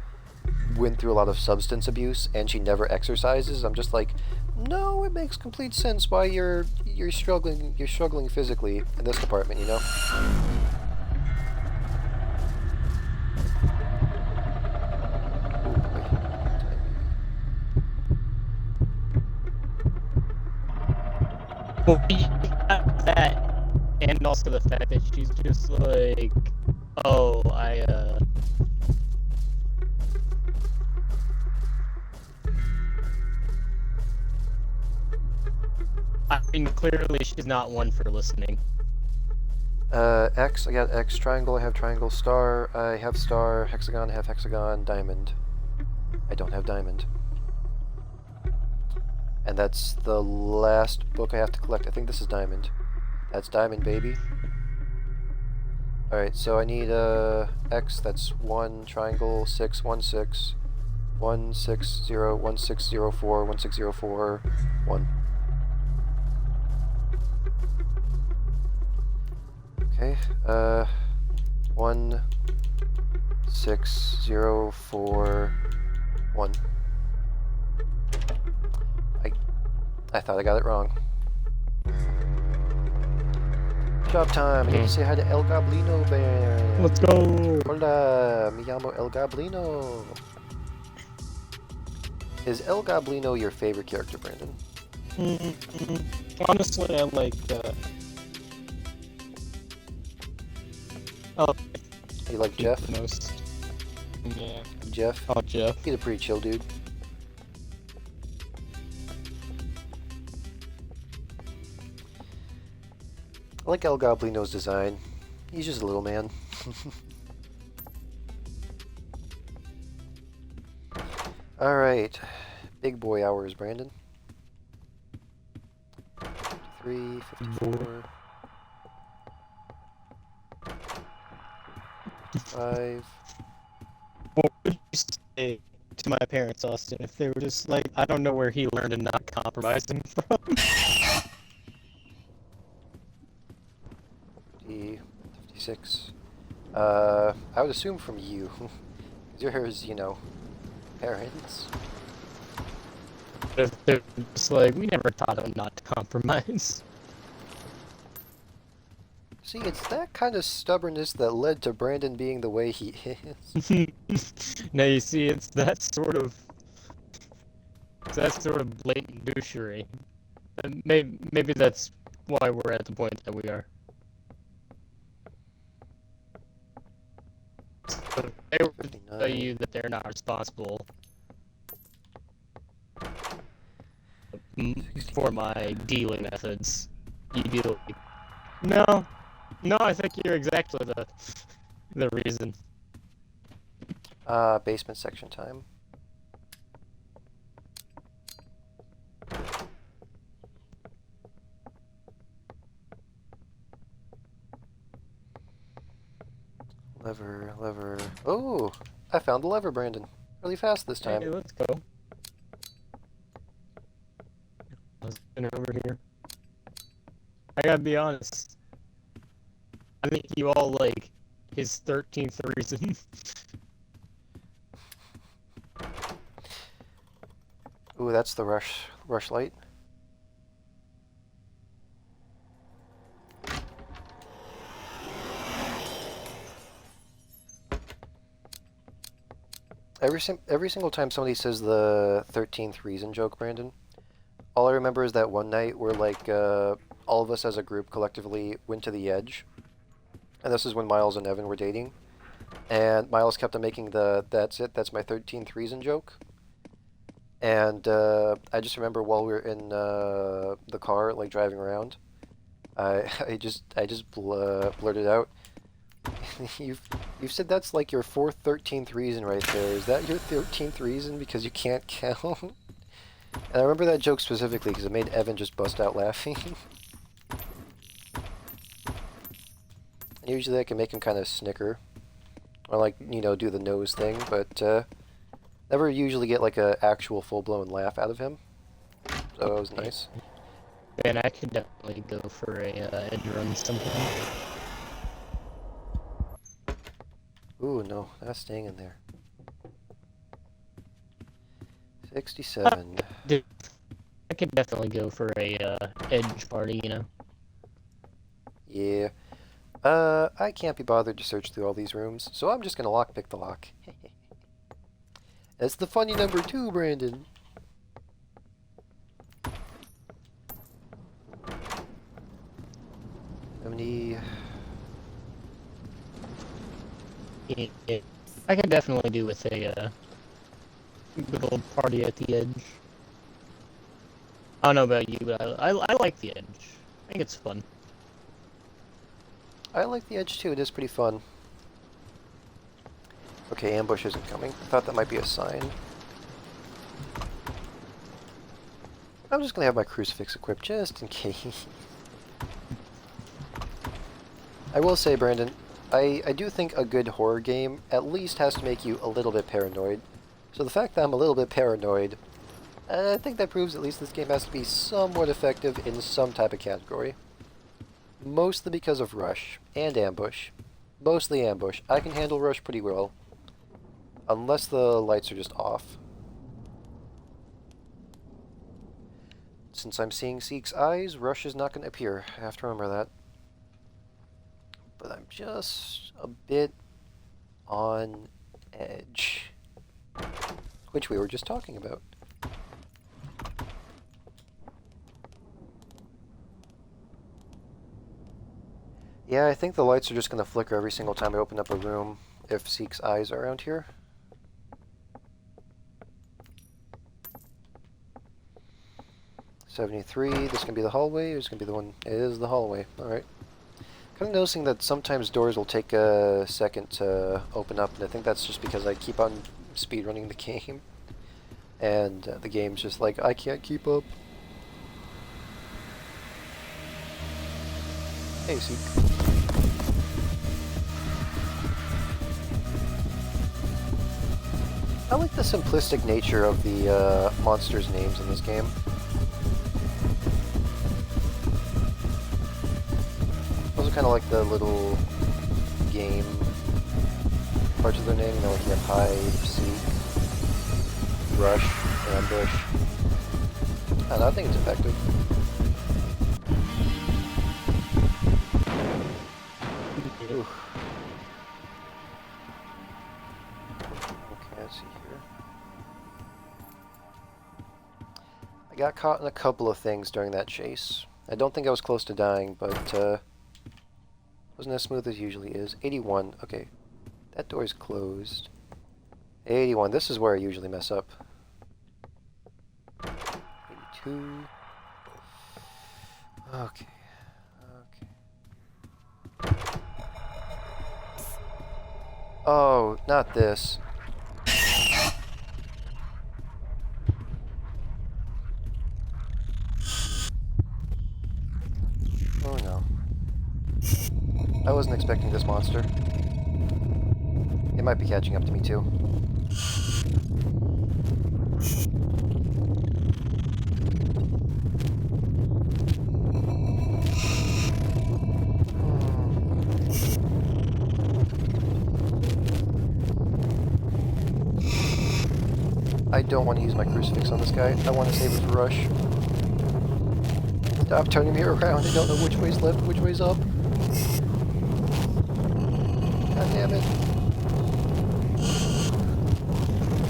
went through a lot of substance abuse and she never exercises. I'm just like, no, it makes complete sense why you're struggling physically in this department, you know? Well, that, and also the fact that she's just like, "Oh, I mean, clearly she's not one for listening." X, I got X, triangle, I have triangle, star, I have star, hexagon, I have hexagon, diamond. I don't have diamond. And that's the last book I have to collect. I think this is diamond. That's diamond, baby. Alright, so I need X, that's 1, triangle, 6, 1, 6, 1, 6, 0, 1, 6, 0, 4, 1, 6, 0, 4, 1. Okay, 1, 6, 0, 4, 1. I thought I got it wrong. Job time! I need to say hi to El Goblino Bear! Let's go! Hola! Me llamo El Goblino! Is El Goblino your favorite character, Brandon? Honestly, I like, oh, You like Jeff? the most. Yeah. Jeff? Oh, Jeff. He's a pretty chill dude. I like El Goblino's design. He's just a little man. Alright. Big boy hours, Brandon. 53, 54. 5. What would you say to my parents, Austin, if they were just like, "I don't know where he learned to not compromise him from"? 56. I would assume from you. Yours, you know, parents. If they're just like, "We never taught him not to compromise." See, it's that kind of stubbornness that led to Brandon being the way he is. Now you see, it's that sort of blatant douchery. And maybe that's why we're at the point that we are. So they will tell 59. you that they're not responsible for my dealing methods. you do. No, no, I think you're exactly the reason. Basement section time. Lever, lever. Oh, I found the lever, Brandon. Really fast this Hey, time. let's go. Let's get over here. I gotta be honest. I think you all like his 13th reason. Ooh, that's the rush light. Every single time somebody says the 13th reason joke, Brandon, all I remember is that one night where like all of us as a group collectively went to the edge, and this is when Miles and Evan were dating, and Miles kept on making the that's my 13th reason joke, and I just remember while we were in the car like driving around, I just blurted out. You've said that's like your fourth 13th reason right there. Is that your 13th reason because you can't count? And I remember that joke specifically because it made Evan just bust out laughing. And usually I can make him kind of snicker. Or like, you know, do the nose thing, but never usually get like a actual full-blown laugh out of him. So it was nice. And I could definitely go for a edge run sometime. Ooh, no, not staying in there. 67. Dude, I could definitely go for a edge party, you know. Yeah. I can't be bothered to search through all these rooms, so I'm just gonna lockpick the lock. That's the funny number 2, Brandon. How many... Yeah, I could definitely do with a little party at the edge. I don't know about you, but I like the edge. I think it's fun. I like the edge too, it is pretty fun. Okay, ambush isn't coming. I thought that might be a sign. I'm just gonna have my crucifix equipped just in case. I will say, Brandon, I do think a good horror game at least has to make you a little bit paranoid. So the fact that I'm a little bit paranoid, I think that proves at least this game has to be somewhat effective in some type of category. Mostly because of rush and ambush. Mostly ambush. I can handle rush pretty well. Unless the lights are just off. Since I'm seeing Seek's eyes, rush is not going to appear. I have to remember that. But I'm just a bit on edge. Which we were just talking about. Yeah, I think the lights are just going to flicker every single time I open up a room if Seek's eyes are around here. $73, this can be the hallway, or is going to be the one? It is the hallway, alright. Kind of noticing that sometimes doors will take a second to open up, and I think that's just because I keep on speedrunning the game. And the game's just like, I can't keep up. Hey, Seek. I like the simplistic nature of the monsters' names in this game. Also kind of like the little game parts of their name, you know, like you have hide, seek, rush, ambush. I don't know, I think it's effective. Oof. Okay, let's see here. I got caught in a couple of things during that chase. I don't think I was close to dying, but wasn't as smooth as usually is. 81, okay. That door's closed. 81, this is where I usually mess up. 82. Okay. Oh, not this. Oh no. I wasn't expecting this monster. It might be catching up to me too. I don't want to use my crucifix on this guy. I want to save it for Rush. Stop turning me around. I don't know which way's left, which way's up. God damn it.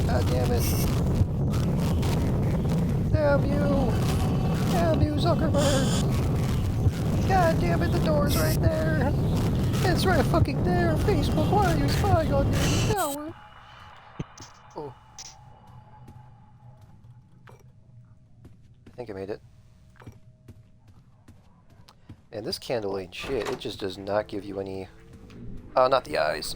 God damn it. Damn you. Damn you, Zuckerberg. God damn it, the door's right there. It's right fucking there. Facebook, why are you spying on me, you coward? Oh. I think I made it. And this candle ain't shit. It just does not give you any... Oh, not the eyes.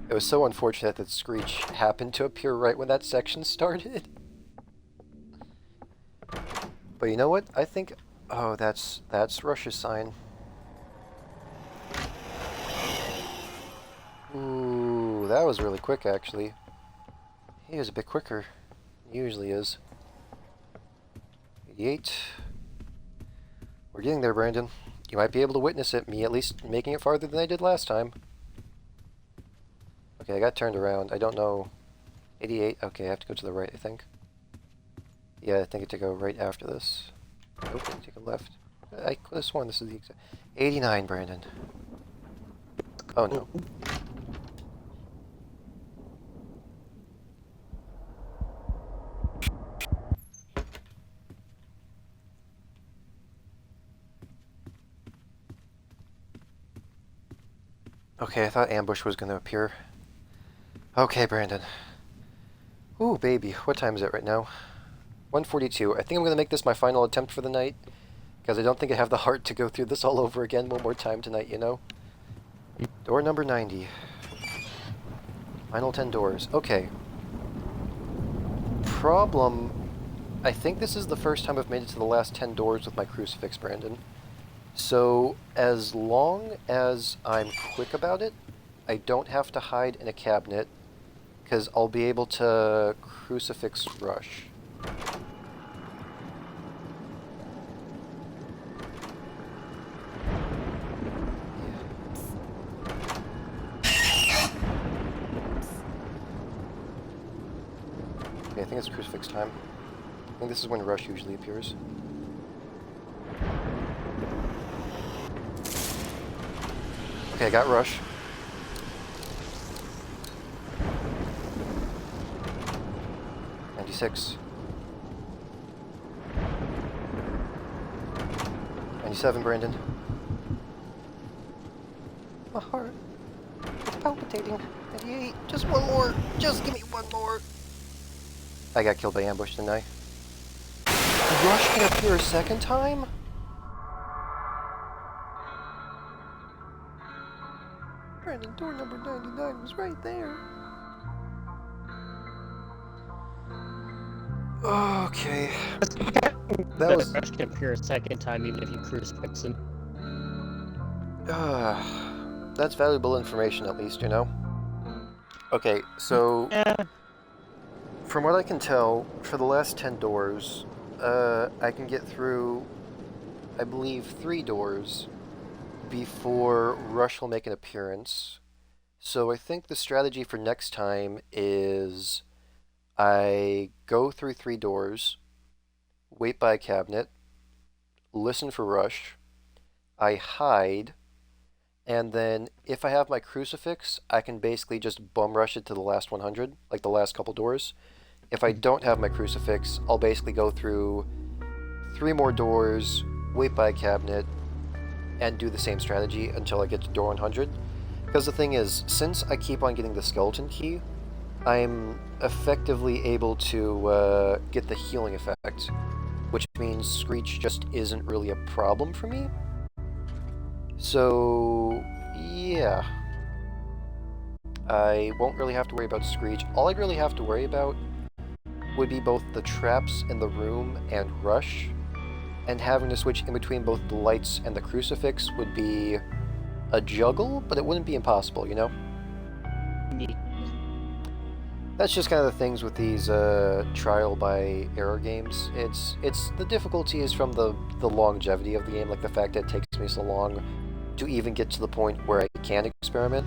It was so unfortunate that Screech happened to appear right when that section started. But you know what? I think... Oh, that's Rush's sign. Ooh, that was really quick, actually. He was a bit quicker than he usually is. 88. We're getting there, Brandon. You might be able to witness it, me at least making it farther than I did last time. Okay, I got turned around. I don't know. 88. Okay, I have to go to the right, I think. Yeah, I think I have to go right after this. Nope, I take a left. I could have sworn this is the exact... 89, Brandon. Oh, no. Okay, I thought ambush was going to appear. Okay, Brandon. Ooh, baby. What time is it right now? 1:42. I think I'm going to make this my final attempt for the night, because I don't think I have the heart to go through this all over again one more time tonight, you know? Door number 90. Final 10 doors. Okay. Problem... I think this is the first time I've made it to the last 10 doors with my crucifix, Brandon. So, as long as I'm quick about it, I don't have to hide in a cabinet, because I'll be able to crucifix Rush. Okay, I think it's crucifix time. I think this is when Rush usually appears. Okay, I got Rush. '96. 97, Brandon. My heart. It's palpitating. 98. Just one more. Just give me one more. I got killed by ambush, didn't I? Rush can appear a second time? Brandon, door number 99 was right there. Okay. That was... Rush can appear a second time even if you crucifix him. That's valuable information at least, you know? Okay, so... Yeah. From what I can tell, for the last 10 doors, I can get through, I believe, 3 doors before Rush will make an appearance. So I think the strategy for next time is I go through 3 doors, wait by a cabinet, listen for Rush, I hide, and then if I have my crucifix, I can basically just bum rush it to the last 100, like the last couple doors. If I don't have my crucifix, I'll basically go through 3 more doors, wait by a cabinet, and do the same strategy until I get to door 100. Because the thing is, since I keep on getting the skeleton key, I'm effectively able to get the healing effect, which means Screech just isn't really a problem for me. So, yeah. I won't really have to worry about Screech. All I'd really have to worry about would be both the traps in the room and Rush, and having to switch in between both the lights and the crucifix would be a juggle, but it wouldn't be impossible, you know? Neat. That's just kind of the things with these trial by error games. It's the difficulty is from the longevity of the game, like the fact that it takes me so long to even get to the point where I can experiment.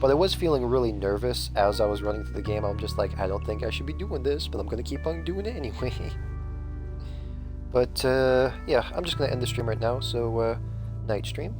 But I was feeling really nervous as I was running through the game. I'm just like, I don't think I should be doing this, but I'm gonna keep on doing it anyway. But yeah, I'm just gonna end the stream right now. So night stream.